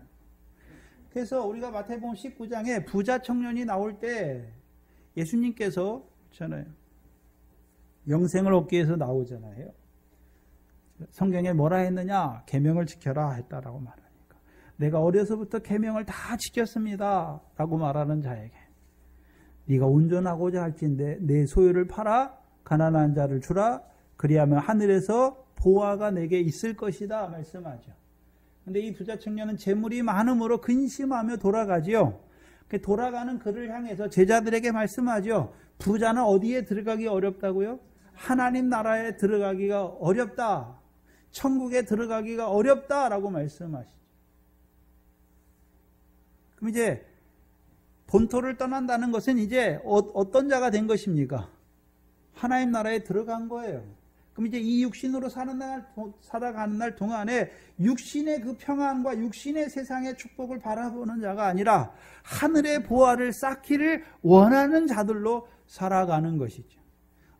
그래서 우리가 마태복음 19장에 부자 청년이 나올 때 예수님께서 잖아요. 영생을 얻기 위해서 나오잖아요. 성경에 뭐라 했느냐? 계명을 지켜라 했다라고 말하니까. 내가 어려서부터 계명을 다 지켰습니다 라고 말하는 자에게 네가 온전하고자 할진대 내 소유를 팔아 가난한 자를 주라. 그리하면 하늘에서 보화가 내게 있을 것이다 말씀하죠. 근데 이 부자 청년은 재물이 많음으로 근심하며 돌아가지요. 돌아가는 그를 향해서 제자들에게 말씀하죠. 부자는 어디에 들어가기 어렵다고요? 하나님 나라에 들어가기가 어렵다. 천국에 들어가기가 어렵다라고 말씀하시죠. 그럼 이제 본토를 떠난다는 것은 이제 어떤 자가 된 것입니까? 하나님 나라에 들어간 거예요. 그럼 이제 이 육신으로 살아가는 날 동안에 육신의 그 평안과 육신의 세상의 축복을 바라보는 자가 아니라 하늘의 보화를 쌓기를 원하는 자들로 살아가는 것이죠.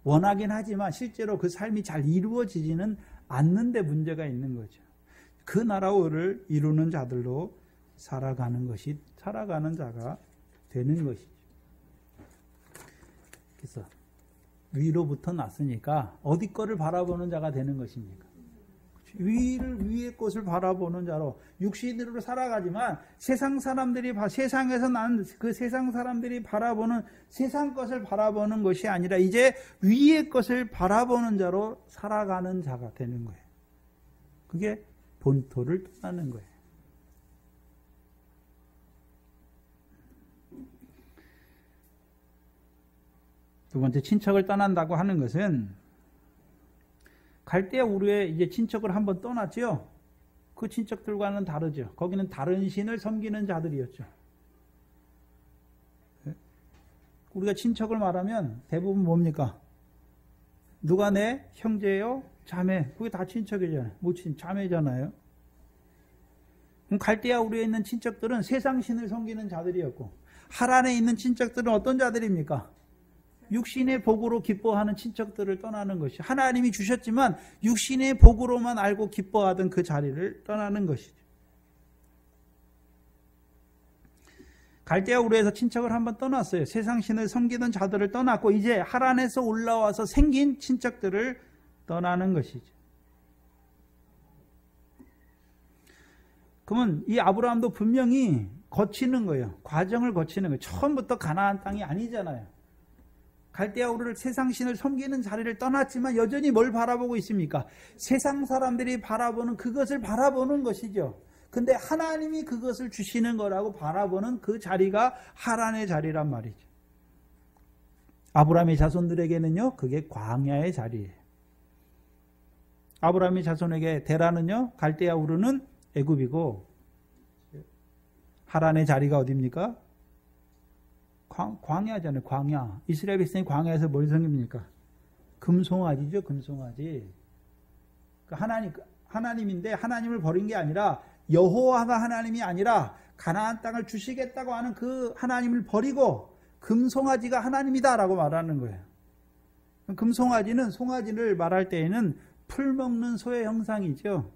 원하긴 하지만 실제로 그 삶이 잘 이루어지지는 않는데 문제가 있는 거죠. 그 나라를 이루는 자들로 살아가는 자가 되는 것이죠. 그래서 위로부터 났으니까 어디 거를 바라보는 자가 되는 것입니까? 위의 것을 바라보는 자로 육신으로 살아가지만 세상에서 난 그 세상 사람들이 바라보는 세상 것을 바라보는 것이 아니라 이제 위의 것을 바라보는 자로 살아가는 자가 되는 거예요. 그게 본토를 떠나는 거예요. 두 번째, 친척을 떠난다고 하는 것은 갈대아 우르에 이제 친척을 한번 떠났죠. 그 친척들과는 다르죠. 거기는 다른 신을 섬기는 자들이었죠. 우리가 친척을 말하면 대부분 뭡니까? 누가 내 형제요? 자매. 그게 다 친척이잖아요. 모친, 자매잖아요. 그럼 갈대아 우르에 있는 친척들은 세상 신을 섬기는 자들이었고, 하란에 있는 친척들은 어떤 자들입니까? 육신의 복으로 기뻐하는 친척들을 떠나는 것이 하나님이 주셨지만 육신의 복으로만 알고 기뻐하던 그 자리를 떠나는 것이죠. 갈대아 우르에서 친척을 한번 떠났어요. 세상 신을 섬기던 자들을 떠났고 이제 하란에서 올라와서 생긴 친척들을 떠나는 것이죠. 그러면 이 아브라함도 분명히 거치는 거예요. 과정을 거치는 거예요. 처음부터 가나안 땅이 아니잖아요. 갈대아 우르를 세상 신을 섬기는 자리를 떠났지만 여전히 뭘 바라보고 있습니까? 세상 사람들이 바라보는 그것을 바라보는 것이죠. 근데 하나님이 그것을 주시는 거라고 바라보는 그 자리가 하란의 자리란 말이죠. 아브라함의 자손들에게는요, 그게 광야의 자리예요. 아브라함의 자손에게 데라는요, 갈대아 우르는 애굽이고 하란의 자리가 어디입니까? 광야잖아요. 광야. 이스라엘 백성이 광야에서 뭘 섬깁니까? 금송아지죠. 금송아지. 하나님인데 하나님을 버린 게 아니라 여호와가 하나님이 아니라 가나안 땅을 주시겠다고 하는 그 하나님을 버리고 금송아지가 하나님이다라고 말하는 거예요. 금송아지는 송아지를 말할 때에는 풀 먹는 소의 형상이죠.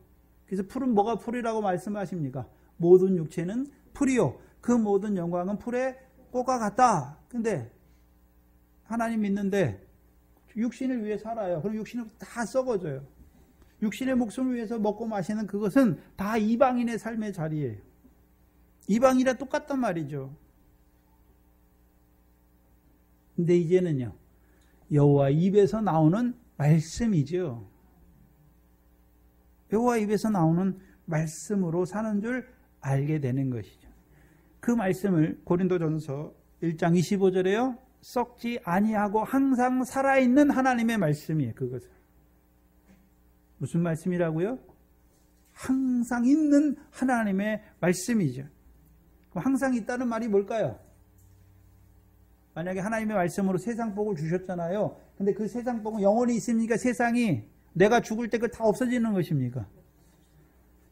그래서 풀은 뭐가 풀이라고 말씀하십니까? 모든 육체는 풀이요. 그 모든 영광은 풀에 꽃과 같다. 근데 하나님 믿는데 육신을 위해 살아요. 그럼 육신은 다 썩어져요. 육신의 목숨을 위해서 먹고 마시는 그것은 다 이방인의 삶의 자리예요. 이방이라 똑같단 말이죠. 근데 이제는요, 여호와 입에서 나오는 말씀이죠. 여호와 입에서 나오는 말씀으로 사는 줄 알게 되는 것이죠. 그 말씀을 고린도전서 1장 25절에요. 썩지 아니하고 항상 살아있는 하나님의 말씀이에요. 그것은. 무슨 말씀이라고요? 항상 있는 하나님의 말씀이죠. 그럼 항상 있다는 말이 뭘까요? 만약에 하나님의 말씀으로 세상 복을 주셨잖아요. 근데 그 세상 복은 영원히 있습니까? 세상이 내가 죽을 때 그 다 없어지는 것입니까?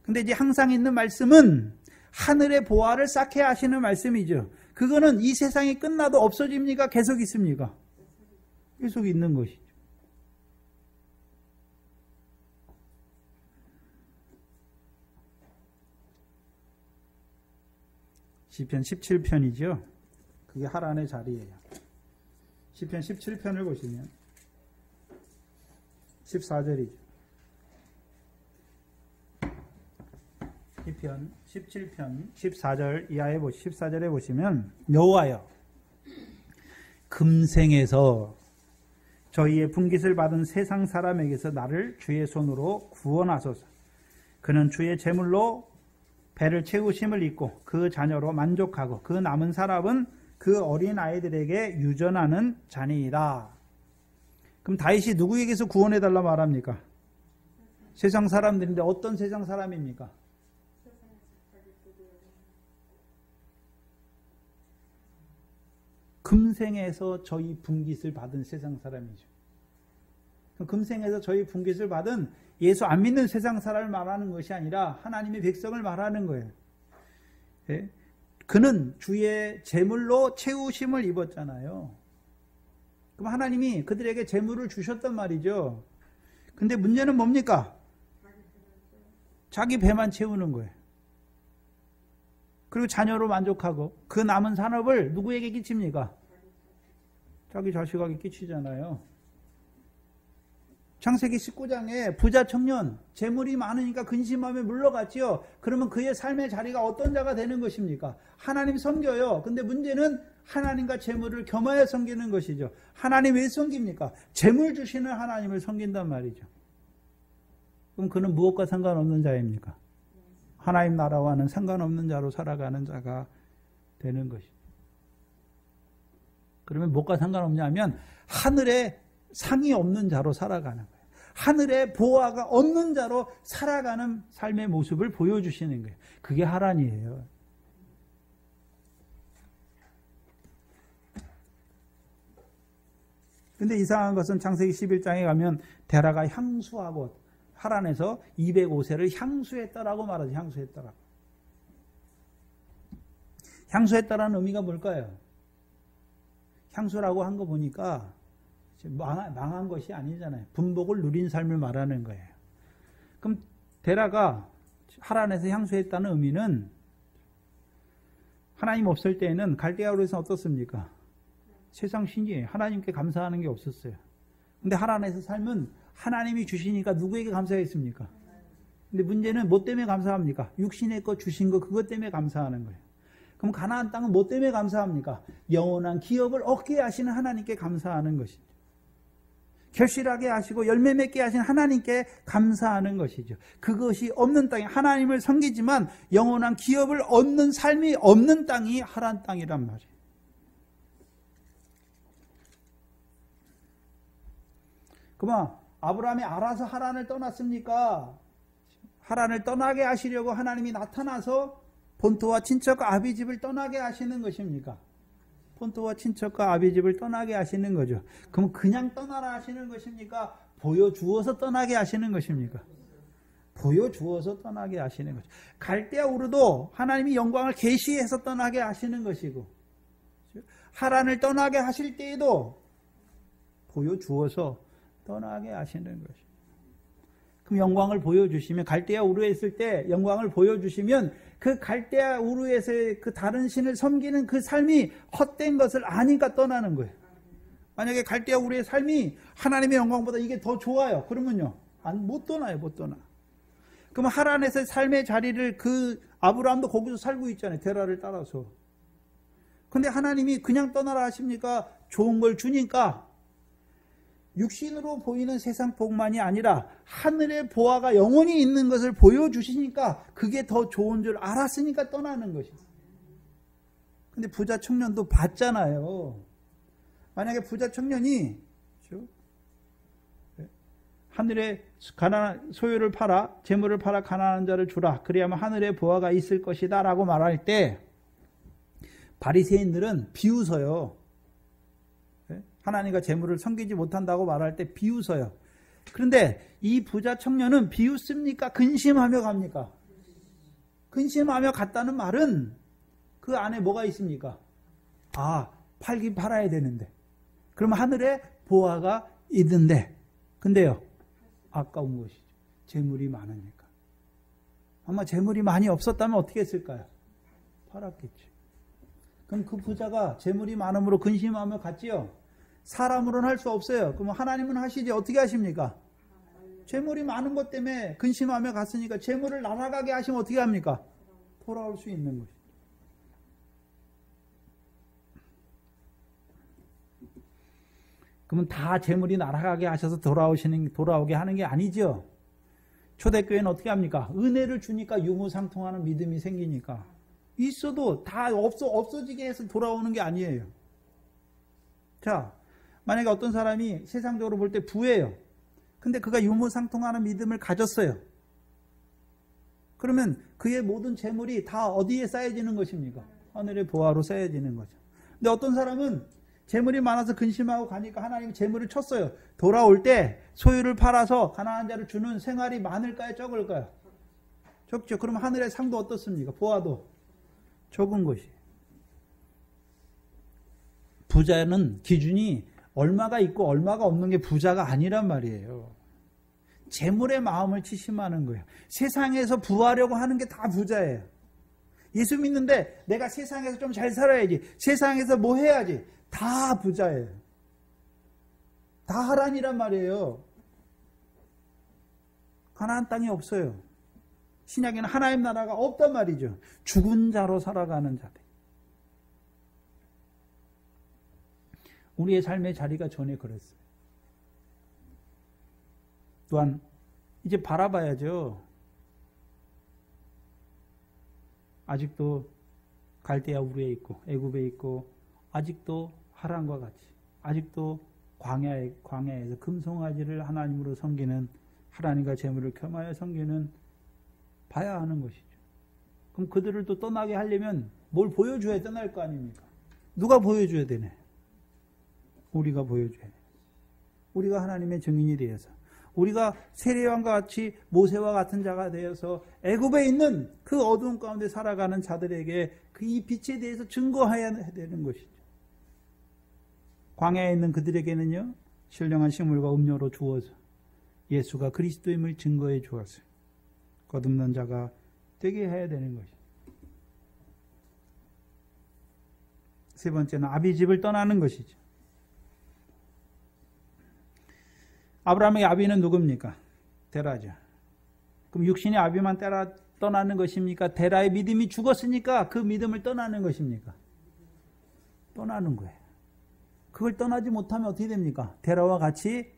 근데 이제 항상 있는 말씀은 하늘의 보화를 쌓게 하시는 말씀이죠. 그거는 이 세상이 끝나도 없어집니까? 계속 있습니까? 계속 있는 것이죠. 시편 17편이죠. 그게 하란의 자리예요. 시편 17편을 보시면 14절이죠. 시편 17편 14절 이하에 14절에 보시면 여호와여 금생에서 저희의 분깃을 받은 세상 사람에게서 나를 주의 손으로 구원하소서. 그는 주의 제물로 배를 채우심을 입고 그 자녀로 만족하고 그 남은 사람은 그 어린 아이들에게 유전하는 자니이다. 그럼 다윗이 누구에게서 구원해달라 말합니까? 세상 사람들인데 어떤 세상 사람입니까? 금생에서 저희 분깃을 받은 세상 사람이죠. 금생에서 저희 분깃을 받은 예수 안 믿는 세상 사람을 말하는 것이 아니라 하나님의 백성을 말하는 거예요. 예? 그는 주의 제물로 채우심을 입었잖아요. 그럼 하나님이 그들에게 제물을 주셨단 말이죠. 근데 문제는 뭡니까? 자기 배만 채우는 거예요. 그리고 자녀로 만족하고 그 남은 산업을 누구에게 끼칩니까? 자기 자식에게 끼치잖아요. 창세기 19장에 부자 청년, 재물이 많으니까 근심하며 물러갔지요. 그러면 그의 삶의 자리가 어떤 자가 되는 것입니까? 하나님 섬겨요. 근데 문제는 하나님과 재물을 겸하여 섬기는 것이죠. 하나님 왜 섬깁니까? 재물 주시는 하나님을 섬긴단 말이죠. 그럼 그는 무엇과 상관없는 자입니까? 하나님 나라와는 상관없는 자로 살아가는 자가 되는 것이죠. 그러면 무엇과 상관없냐면 하늘에 상이 없는 자로 살아가는 거예요. 하늘에 보화가 없는 자로 살아가는 삶의 모습을 보여주시는 거예요. 그게 하란이에요. 근데 이상한 것은 창세기 11장에 가면 데라가 향수하고 하란에서 205세를 향수했다라고 말하죠. 향수했다라고. 향수했다라는 의미가 뭘까요? 향수라고 한 거 보니까 망한 것이 아니잖아요. 분복을 누린 삶을 말하는 거예요. 그럼 데라가 하란에서 향수했다는 의미는 하나님 없을 때에는 갈대아우르에서는 어떻습니까? 세상 신이에요. 하나님께 감사하는 게 없었어요. 근데 하란에서 삶은 하나님이 주시니까 누구에게 감사했습니까? 근데 문제는 뭐 때문에 감사합니까? 육신의 것 주신 거 그것 때문에 감사하는 거예요. 그럼 가나안 땅은 뭐 때문에 감사합니까? 영원한 기업을 얻게 하시는 하나님께 감사하는 것이죠. 결실하게 하시고 열매 맺게 하신 하나님께 감사하는 것이죠. 그것이 없는 땅에 하나님을 섬기지만 영원한 기업을 얻는 삶이 없는 땅이 하란 땅이란 말이에요. 그만 아브라함이 알아서 하란을 떠났습니까? 하란을 떠나게 하시려고 하나님이 나타나서 본토와 친척과 아비집을 떠나게 하시는 것입니까? 본토와 친척과 아비집을 떠나게 하시는 거죠. 그럼 그냥 떠나라 하시는 것입니까? 보여주어서 떠나게 하시는 것입니까? 보여주어서 떠나게 하시는 거죠. 갈대아 우르도 하나님이 영광을 계시해서 떠나게 하시는 것이고 하란을 떠나게 하실 때에도 보여주어서 떠나게 하시는 것입니다. 그럼 영광을 보여주시면 갈대아 우르에 있을 때 영광을 보여주시면 그 갈대아 우르에서의 그 다른 신을 섬기는 그 삶이 헛된 것을 아니까 떠나는 거예요. 만약에 갈대아 우르의 삶이 하나님의 영광보다 이게 더 좋아요. 그러면요. 못 떠나요. 못 떠나. 그럼 하란에서의 삶의 자리를 그 아브라함도 거기서 살고 있잖아요. 데라를 따라서. 근데 하나님이 그냥 떠나라 하십니까? 좋은 걸 주니까 육신으로 보이는 세상 복만이 아니라 하늘의 보화가 영원히 있는 것을 보여주시니까 그게 더 좋은 줄 알았으니까 떠나는 것이죠. 근데 부자 청년도 봤잖아요. 만약에 부자 청년이 하늘의 가난한 소유를 팔아 재물을 팔아 가난한 자를 주라 그래야만 하늘의 보화가 있을 것이다 라고 말할 때 바리새인들은 비웃어요. 하나님과 재물을 섬기지 못한다고 말할 때 비웃어요. 그런데 이 부자 청년은 비웃습니까? 근심하며 갑니까? 근심하며 갔다는 말은 그 안에 뭐가 있습니까? 팔긴 팔아야 되는데 그러면 하늘에 보화가 있는데 근데요 아까운 것이죠. 재물이 많으니까. 아마 재물이 많이 없었다면 어떻게 했을까요? 팔았겠죠. 그럼 그 부자가 재물이 많음으로 근심하며 갔지요. 사람으로는 할 수 없어요. 그럼 하나님은 하시지. 어떻게 하십니까? 재물이 많은 것 때문에 근심하며 갔으니까 재물을 날아가게 하시면 어떻게 합니까? 돌아올 수 있는 것이죠. 그러면 다 재물이 날아가게 하셔서 돌아오게 하는 게 아니죠. 초대교회는 어떻게 합니까? 은혜를 주니까 유무상통하는 믿음이 생기니까. 있어도 다 없어지게 해서 돌아오는 게 아니에요. 자, 만약에 어떤 사람이 세상적으로 볼 때 부예요. 근데 그가 유무상통하는 믿음을 가졌어요. 그러면 그의 모든 재물이 다 어디에 쌓여지는 것입니까? 하늘의 보화로 쌓여지는 거죠. 근데 어떤 사람은 재물이 많아서 근심하고 가니까 하나님이 재물을 쳤어요. 돌아올 때 소유를 팔아서 가난한 자를 주는 생활이 많을까요? 적을까요? 적죠. 그럼 하늘의 상도 어떻습니까? 보화도 적은 것이. 부자는 기준이 얼마가 있고 얼마가 없는 게 부자가 아니란 말이에요. 재물의 마음을 치심하는 거예요. 세상에서 부하려고 하는 게 다 부자예요. 예수 믿는데 내가 세상에서 좀 잘 살아야지. 세상에서 뭐 해야지. 다 부자예요. 다 하란이란 말이에요. 가나안 땅이 없어요. 신약에는 하나님 나라가 없단 말이죠. 죽은 자로 살아가는 자들. 우리의 삶의 자리가 전에 그랬어요. 또한 이제 바라봐야죠. 아직도 갈대아 우르에 있고 애굽에 있고 아직도 하란과 같이 아직도 광야에서 금송아지를 하나님으로 섬기는 하나님과 재물을 겸하여 섬기는 봐야 하는 것이죠. 그럼 그들을 또 떠나게 하려면 뭘 보여줘야 떠날 거 아닙니까? 누가 보여줘야 되네? 우리가 보여줘야 돼. 우리가 하나님의 증인이 되어서 우리가 세례요한과 같이 모세와 같은 자가 되어서 애굽에 있는 그 어두운 가운데 살아가는 자들에게 그 이 빛에 대해서 증거해야 되는 것이죠. 광야에 있는 그들에게는요, 신령한 식물과 음료로 주어서 예수가 그리스도임을 증거해 주었어요. 거듭난 자가 되게 해야 되는 것이죠. 세 번째는 아비집을 떠나는 것이죠. 아브라함의 아비는 누굽니까? 데라죠. 그럼 육신의 아비만 떠나는 것입니까? 데라의 믿음이 죽었으니까 그 믿음을 떠나는 것입니까? 떠나는 거예요. 그걸 떠나지 못하면 어떻게 됩니까? 데라와 같이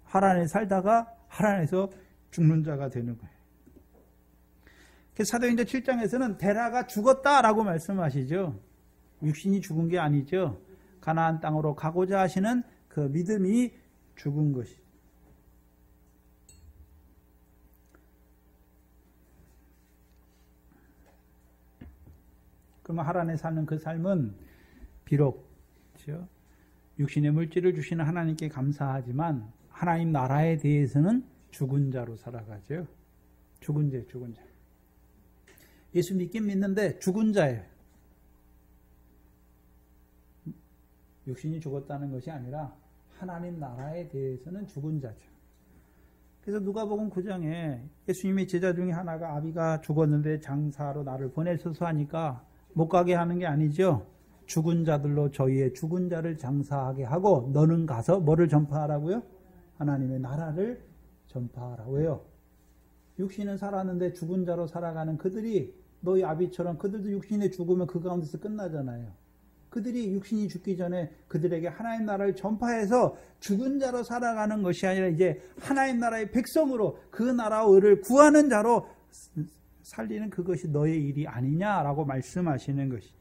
하란에 살다가 하란에서 죽는 자가 되는 거예요. 사도행전 7장에서는 데라가 죽었다라고 말씀하시죠. 육신이 죽은 게 아니죠. 가나안 땅으로 가고자 하시는 그 믿음이 죽은 것이죠. 그러면 하란에 사는 그 삶은 비록 육신의 물질을 주시는 하나님께 감사하지만 하나님 나라에 대해서는 죽은 자로 살아가죠. 죽은 자. 예수 믿긴 믿는데 죽은 자예요. 육신이 죽었다는 것이 아니라 하나님 나라에 대해서는 죽은 자죠. 그래서 누가복음 9장에 예수님의 제자 중에 하나가 아비가 죽었는데 장사로 나를 보내셔서 하니까 못 가게 하는 게 아니죠. 죽은 자들로 저희의 죽은 자를 장사하게 하고 너는 가서 뭐를 전파하라고요? 하나님의 나라를 전파하라. 왜요? 육신은 살았는데 죽은 자로 살아가는 그들이 너희 아비처럼 그들도 육신에 죽으면 그 가운데서 끝나잖아요. 그들이 육신이 죽기 전에 그들에게 하나님 나라를 전파해서 죽은 자로 살아가는 것이 아니라 이제 하나님 나라의 백성으로 그 나라와 의를 구하는 자로 살리는 그것이 너의 일이 아니냐라고 말씀하시는 것이죠.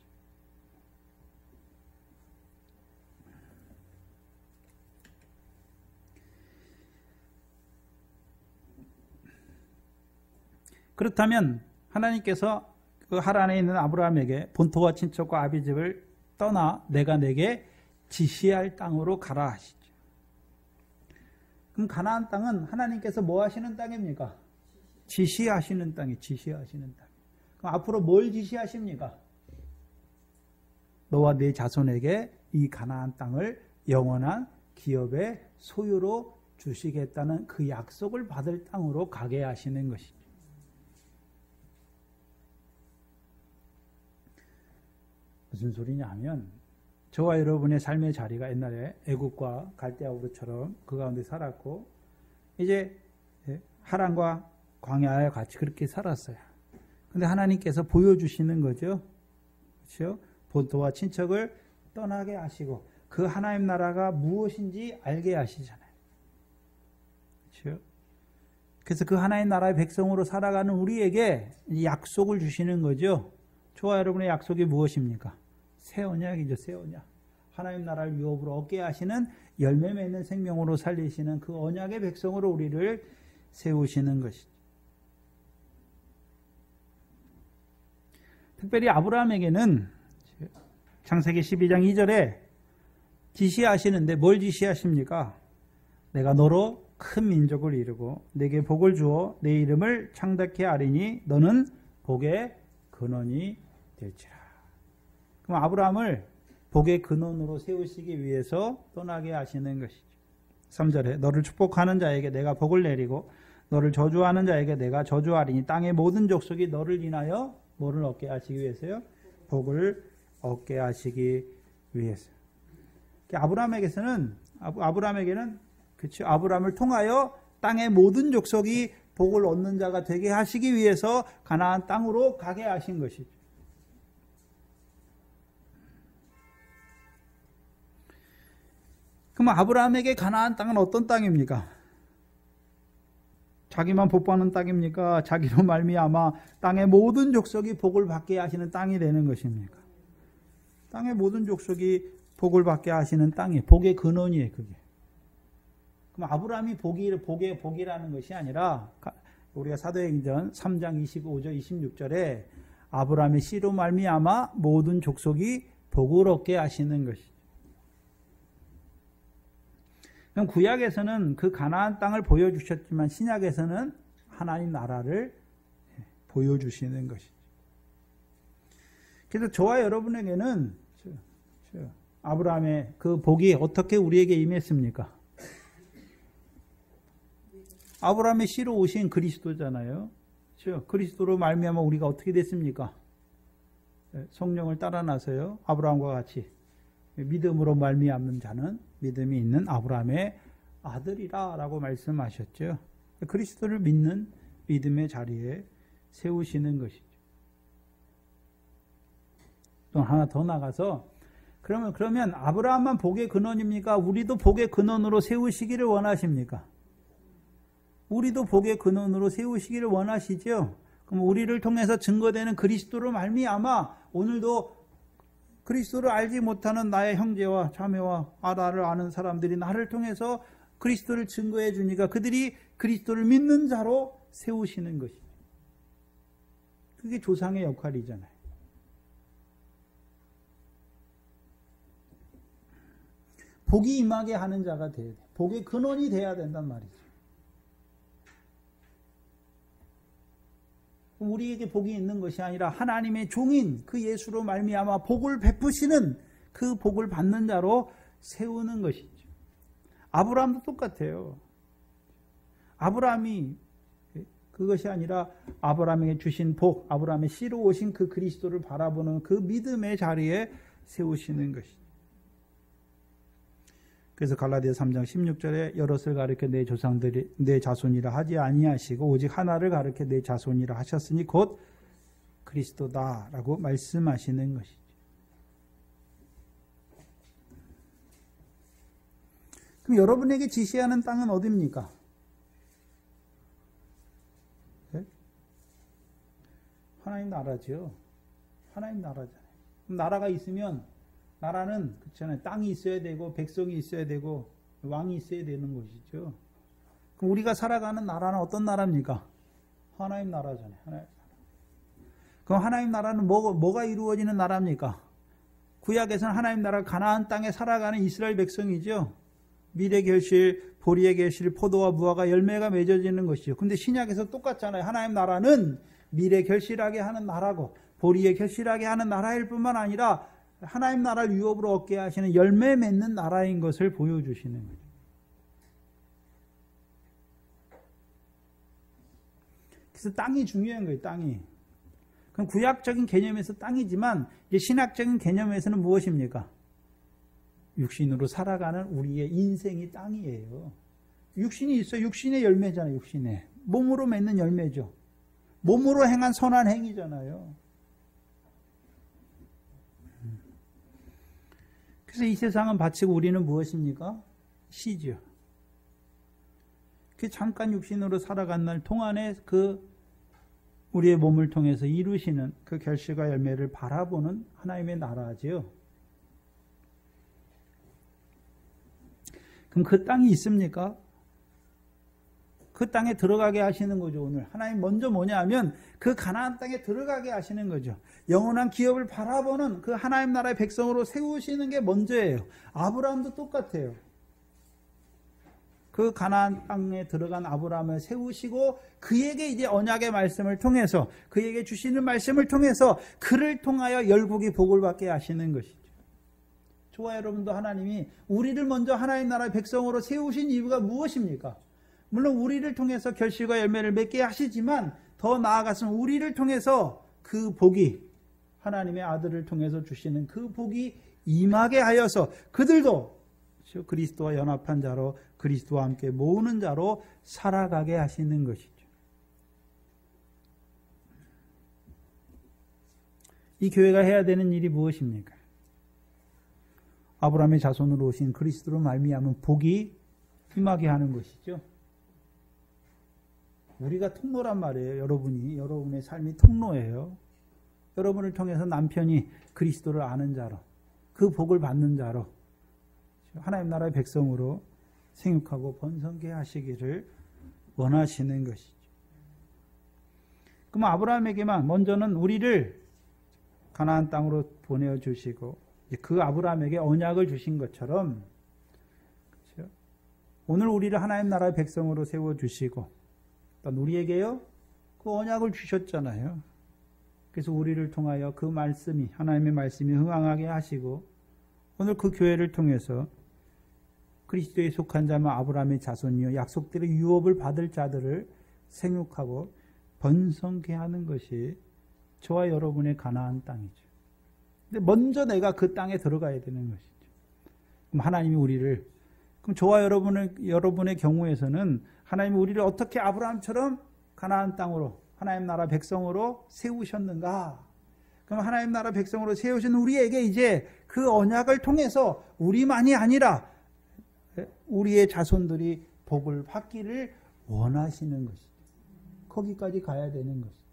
그렇다면 하나님께서 그 하란에 있는 아브라함에게 본토와 친척과 아비집을 떠나 내가 내게 지시할 땅으로 가라 하시죠. 그럼 가나안 땅은 하나님께서 뭐 하시는 땅입니까? 지시하시는 땅이 지시하시는 땅. 그럼 앞으로 뭘 지시하십니까? 너와 네 자손에게 이 가나안 땅을 영원한 기업의 소유로 주시겠다는 그 약속을 받을 땅으로 가게 하시는 것이죠. 무슨 소리냐 하면 저와 여러분의 삶의 자리가 옛날에 애굽과 갈대아우르처럼 그 가운데 살았고 이제 하란과 광야와 같이 그렇게 살았어요. 근데 하나님께서 보여주시는 거죠. 그렇죠? 본토와 친척을 떠나게 하시고 그 하나님 나라가 무엇인지 알게 하시잖아요. 그렇죠? 그래서 그 하나님 나라의 백성으로 살아가는 우리에게 약속을 주시는 거죠. 저와 여러분의 약속이 무엇입니까? 새 언약이죠. 새 언약. 하나님 나라를 유업으로 얻게 하시는 열매 맺는 생명으로 살리시는 그 언약의 백성으로 우리를 세우시는 것이죠. 특별히 아브라함에게는 창세기 12장 2절에 지시하시는데 뭘 지시하십니까? 내가 너로 큰 민족을 이루고 내게 복을 주어 내 이름을 창대케 하리니 너는 복의 근원이 될지라. 그럼 아브라함을 복의 근원으로 세우시기 위해서 떠나게 하시는 것이죠. 3절에 너를 축복하는 자에게 내가 복을 내리고 너를 저주하는 자에게 내가 저주하리니 땅의 모든 족속이 너를 인하여 뭐를 얻게 하시기 위해서요? 복을 얻게 하시기 위해서. 아브라함에게는 그렇죠. 아브라함을 통하여 땅의 모든 족속이 복을 얻는 자가 되게 하시기 위해서 가나안 땅으로 가게 하신 것이죠. 그럼 아브라함에게 가나안 땅은 어떤 땅입니까? 자기만 복받는 땅입니까? 자기로 말미암아 땅의 모든 족속이 복을 받게 하시는 땅이 되는 것입니까? 땅의 모든 족속이 복을 받게 하시는 땅이 복의 근원이에요. 그게. 그럼 아브라함이 복이라는 것이 아니라 우리가 사도행전 3장 25절 26절에 아브라함의 씨로 말미암아 모든 족속이 복을 얻게 하시는 것이죠. 그럼 구약에서는 그 가나안 땅을 보여주셨지만 신약에서는 하나님 나라를 보여주시는 것이죠. 그래서 저와 여러분에게는 아브라함의 그 복이 어떻게 우리에게 임했습니까? 아브라함의 씨로 오신 그리스도잖아요. 그렇죠? 그리스도로 말미암아 우리가 어떻게 됐습니까? 성령을 따라 나서요. 아브라함과 같이 믿음으로 말미암는 자는 믿음이 있는 아브라함의 아들이라라고 말씀하셨죠. 그리스도를 믿는 믿음의 자리에 세우시는 것이죠. 또 하나 더 나가서 그러면 아브라함만 복의 근원입니까? 우리도 복의 근원으로 세우시기를 원하십니까? 우리도 복의 근원으로 세우시기를 원하시죠? 그럼 우리를 통해서 증거되는 그리스도로 말미암아 오늘도 그리스도를 알지 못하는 나의 형제와 자매와 나를 아는 사람들이 나를 통해서 그리스도를 증거해 주니까 그들이 그리스도를 믿는 자로 세우시는 것이죠. 그게 조상의 역할이잖아요. 복이 임하게 하는 자가 돼야 돼. 복의 근원이 돼야 된단 말이죠. 우리에게 복이 있는 것이 아니라 하나님의 종인 그 예수로 말미암아 복을 베푸시는 그 복을 받는 자로 세우는 것이죠. 아브라함도 똑같아요. 아브라함이 그것이 아니라 아브라함에게 주신 복, 아브라함의 씨로 오신 그 그리스도를 바라보는 그 믿음의 자리에 세우시는 것이죠. 그래서 갈라디아 3장 16절에 여럿을 가르쳐 내 조상들이 내 자손이라 하지 아니하시고 오직 하나를 가르쳐 내 자손이라 하셨으니 곧 그리스도다라고 말씀하시는 것이죠. 그럼 여러분에게 지시하는 땅은 어디입니까? 네? 하나님 나라죠. 하나님 나라잖아요. 그럼 나라가 있으면 나라는 그렇잖아요. 땅이 있어야 되고 백성이 있어야 되고 왕이 있어야 되는 것이죠. 그럼 우리가 살아가는 나라는 어떤 나라입니까? 하나님 나라잖아요. 하나님 나라. 그럼 하나님 나라는 뭐가 이루어지는 나라입니까? 구약에서는 하나님 나라 가나안 땅에 살아가는 이스라엘 백성이죠. 밀의 결실, 보리의 결실, 포도와 무화과 열매가 맺어지는 것이죠. 근데 신약에서 똑같잖아요. 하나님 나라는 밀의 결실하게 하는 나라고 보리의 결실하게 하는 나라일 뿐만 아니라 하나님 나라를 유업으로 얻게 하시는 열매 맺는 나라인 것을 보여주시는 거죠. 그래서 땅이 중요한 거예요. 땅이. 그럼 구약적인 개념에서 땅이지만 이제 신학적인 개념에서는 무엇입니까? 육신으로 살아가는 우리의 인생이 땅이에요. 육신이 있어요. 육신의 열매잖아요. 육신의. 몸으로 맺는 열매죠. 몸으로 행한 선한 행위잖아요. 그래서 이 세상은 바치고 우리는 무엇입니까? 시죠. 그 잠깐 육신으로 살아간 날 동안에 그 우리의 몸을 통해서 이루시는 그 결실과 열매를 바라보는 하나님의 나라지요. 그럼 그 땅이 있습니까? 그 땅에 들어가게 하시는 거죠. 오늘 하나님 먼저 뭐냐 하면 그 가나안 땅에 들어가게 하시는 거죠. 영원한 기업을 바라보는 그 하나님 나라의 백성으로 세우시는 게 먼저예요. 아브라함도 똑같아요. 그 가나안 땅에 들어간 아브라함을 세우시고 그에게 이제 언약의 말씀을 통해서 그에게 주시는 말씀을 통해서 그를 통하여 열국이 복을 받게 하시는 것이죠. 저와 여러분도 하나님이 우리를 먼저 하나님 나라의 백성으로 세우신 이유가 무엇입니까? 물론 우리를 통해서 결실과 열매를 맺게 하시지만 더 나아가서는 우리를 통해서 그 복이 하나님의 아들을 통해서 주시는 그 복이 임하게 하여서 그들도 그리스도와 연합한 자로 그리스도와 함께 모으는 자로 살아가게 하시는 것이죠. 이 교회가 해야 되는 일이 무엇입니까? 아브라함의 자손으로 오신 그리스도로 말미암은 복이 임하게 하는 것이죠. 우리가 통로란 말이에요. 여러분의 삶이 통로예요. 여러분을 통해서 남편이 그리스도를 아는 자로 그 복을 받는 자로 하나님 나라의 백성으로 생육하고 번성케 하시기를 원하시는 것이죠. 그럼 아브라함에게만 먼저는 우리를 가나안 땅으로 보내주시고 그 아브라함에게 언약을 주신 것처럼 그렇죠? 오늘 우리를 하나님 나라의 백성으로 세워주시고 우리에게요 그 언약을 주셨잖아요. 그래서 우리를 통하여 그 말씀이 하나님의 말씀이 흥황하게 하시고 오늘 그 교회를 통해서 그리스도에 속한 자만 아브라함의 자손이요 약속들의 유업을 받을 자들을 생육하고 번성케 하는 것이 저와 여러분의 가나안 땅이죠. 근데 먼저 내가 그 땅에 들어가야 되는 것이죠. 그럼 하나님이 우리를 그럼 저와 여러분의 경우에서는 하나님이 우리를 어떻게 아브라함처럼 가나안 땅으로 하나님 나라 백성으로 세우셨는가? 그럼 하나님 나라 백성으로 세우신 우리에게 이제 그 언약을 통해서 우리만이 아니라 우리의 자손들이 복을 받기를 원하시는 것이죠. 거기까지 가야 되는 것이죠.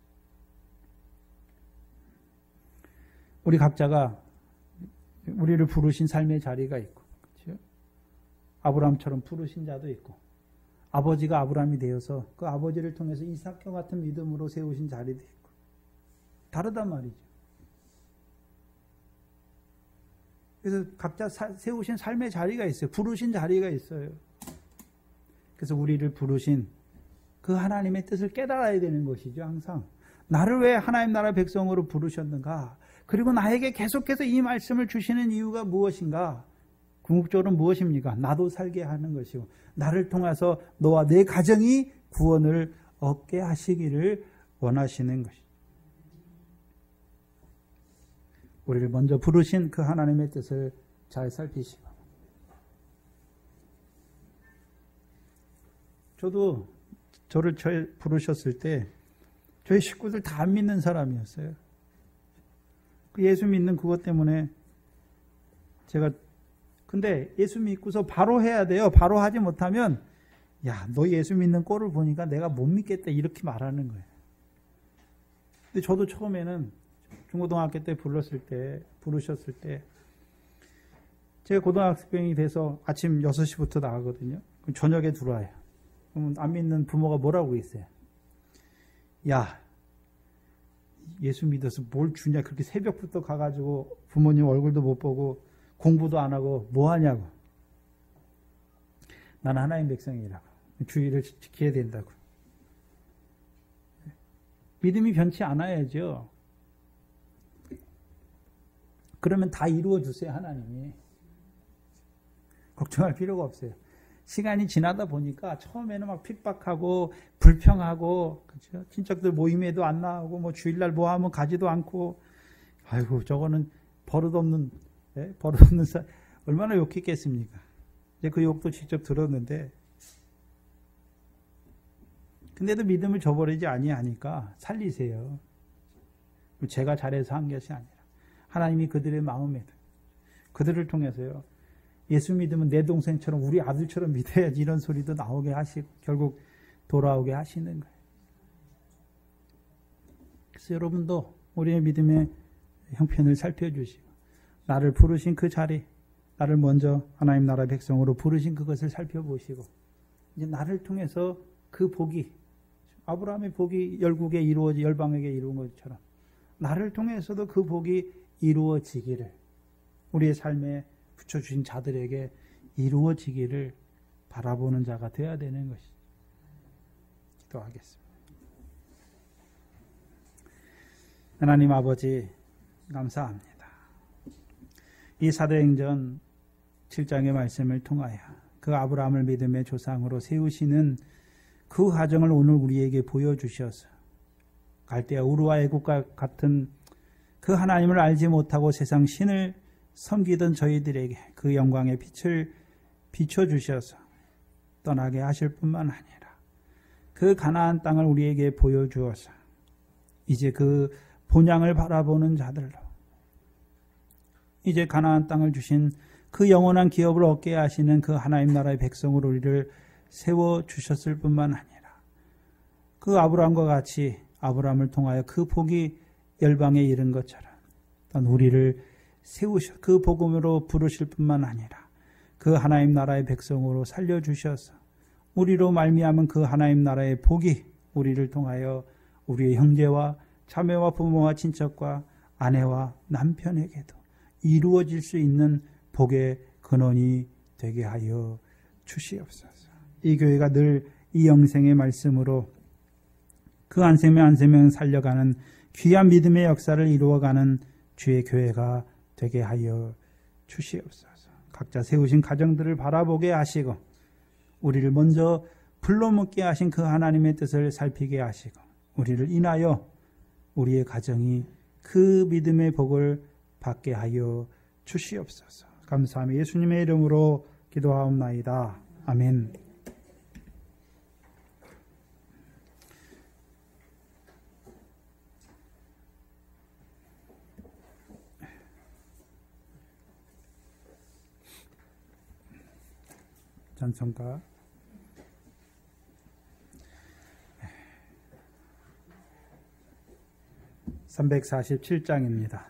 우리 각자가 우리를 부르신 삶의 자리가 있고 그렇죠? 아브라함처럼 부르신 자도 있고 아버지가 아브라함이 되어서 그 아버지를 통해서 이삭과 같은 믿음으로 세우신 자리도 있고 다르단 말이죠. 그래서 각자 세우신 삶의 자리가 있어요. 부르신 자리가 있어요. 그래서 우리를 부르신 그 하나님의 뜻을 깨달아야 되는 것이죠. 항상 나를 왜 하나님 나라 백성으로 부르셨는가? 그리고 나에게 계속해서 이 말씀을 주시는 이유가 무엇인가? 궁극적으로 무엇입니까? 나도 살게 하는 것이고 나를 통해서 너와 내 가정이 구원을 얻게 하시기를 원하시는 것이죠. 우리를 먼저 부르신 그 하나님의 뜻을 잘 살피시고 저도 저를 부르셨을 때 저희 식구들 다 안 믿는 사람이었어요. 그 예수 믿는 그것 때문에 제가 근데 예수 믿고서 바로 해야 돼요. 바로 하지 못하면 야, 너 예수 믿는 꼴을 보니까 내가 못 믿겠다 이렇게 말하는 거예요. 근데 저도 처음에는 중고등학교 때 부르셨을 때 제가 고등학생이 돼서 아침 6시부터 나가거든요. 그럼 저녁에 들어와요. 그러면 안 믿는 부모가 뭐라고 있어요? 야, 예수 믿어서 뭘 주냐? 그렇게 새벽부터 가가지고 부모님 얼굴도 못 보고 공부도 안 하고 뭐 하냐고. 나는 하나님 백성이라고. 주의를 지켜야 된다고. 믿음이 변치 않아야죠. 그러면 다 이루어 주세요, 하나님이. 걱정할 필요가 없어요. 시간이 지나다 보니까 처음에는 막 핍박하고 불평하고 그렇죠? 친척들 모임에도 안 나오고 뭐 주일날 뭐 하면 가지도 않고 아이고 저거는 버릇없는 얼마나 욕했겠습니까? 이제 그 욕도 직접 들었는데, 근데도 믿음을 저버리지 아니하니까 살리세요. 제가 잘해서 한 것이 아니라 하나님이 그들의 마음에, 그들을 통해서요, 예수 믿으면 내 동생처럼 우리 아들처럼 믿어야지, 이런 소리도 나오게 하시고 결국 돌아오게 하시는 거예요. 그래서 여러분도 우리의 믿음의 형편을 살펴주시고, 나를 부르신 그 자리, 나를 먼저 하나님 나라 백성으로 부르신 그것을 살펴보시고, 이제 나를 통해서 그 복이, 아브라함의 복이 열국에 이루어지, 열방에게 이루어진 것처럼 나를 통해서도 그 복이 이루어지기를, 우리의 삶에 붙여주신 자들에게 이루어지기를 바라보는 자가 되어야 되는 것이죠. 기도하겠습니다. 하나님 아버지, 감사합니다. 이 사도행전 7장의 말씀을 통하여 그 아브라함을 믿음의 조상으로 세우시는 그 과정을 오늘 우리에게 보여주셔서 갈대아 우르와 애국과 같은 그 하나님을 알지 못하고 세상 신을 섬기던 저희들에게 그 영광의 빛을 비춰주셔서 떠나게 하실 뿐만 아니라 그 가나안 땅을 우리에게 보여주어서 이제 그 본향을 바라보는 자들로, 이제 가나안 땅을 주신 그 영원한 기업을 얻게 하시는 그 하나님 나라의 백성으로 우리를 세워주셨을 뿐만 아니라 그 아브라함과 같이 아브라함을 통하여 그 복이 열방에 이른 것처럼 또한 우리를 세우셔 그 복음으로 부르실 뿐만 아니라 그 하나님 나라의 백성으로 살려주셔서 우리로 말미암은 그 하나님 나라의 복이 우리를 통하여 우리의 형제와 자매와 부모와 친척과 아내와 남편에게도 이루어질 수 있는 복의 근원이 되게 하여 주시옵소서. 이 교회가 늘 이 영생의 말씀으로 그 한 생명 한 생명 살려가는 귀한 믿음의 역사를 이루어가는 주의 교회가 되게 하여 주시옵소서. 각자 세우신 가정들을 바라보게 하시고 우리를 먼저 불러먹게 하신 그 하나님의 뜻을 살피게 하시고 우리를 인하여 우리의 가정이 그 믿음의 복을 받게 하여 주시옵소서. 감사하며 예수님의 이름으로 기도하옵나이다. 아멘. 찬송가 347장입니다.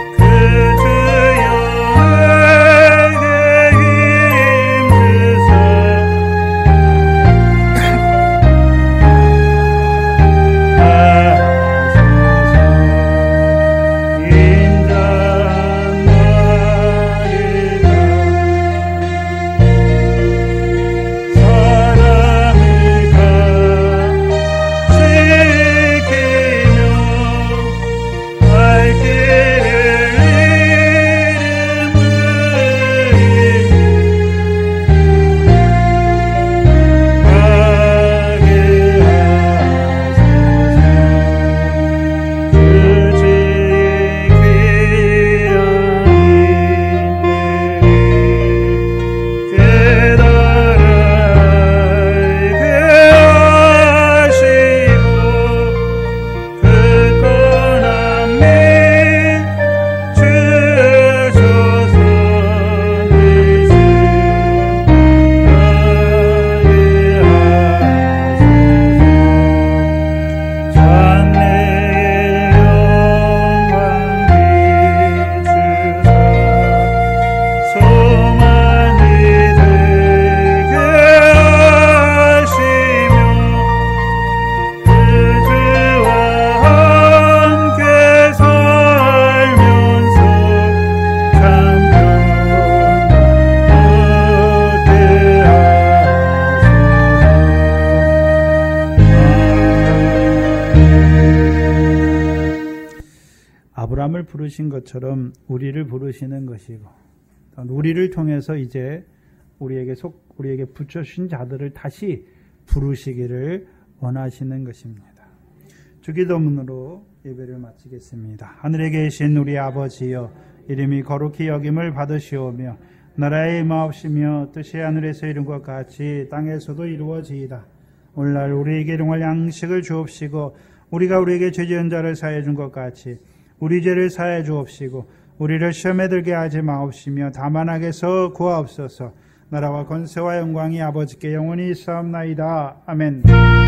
그 아브라함을 부르신 것처럼 우리를 부르시는 것이고, 우리를 통해서 이제 우리에게 붙여주신 자들을 다시 부르시기를 원하시는 것입니다. 주기도문으로 예배를 마치겠습니다. 하늘에 계신 우리 아버지여, 이름이 거룩히 여김을 받으시오며 나라에 임하옵시며 뜻이 하늘에서 이룬 것 같이 땅에서도 이루어지이다. 오늘날 우리에게 일용할 양식을 주옵시고 우리가 우리에게 죄 지은 자를 사해 준 것 같이 우리 죄를 사해 주옵시고 우리를 시험에 들게 하지 마옵시며 다만 악에서 구하옵소서. 나라와 권세와 영광이 아버지께 영원히 있사옵나이다. 아멘.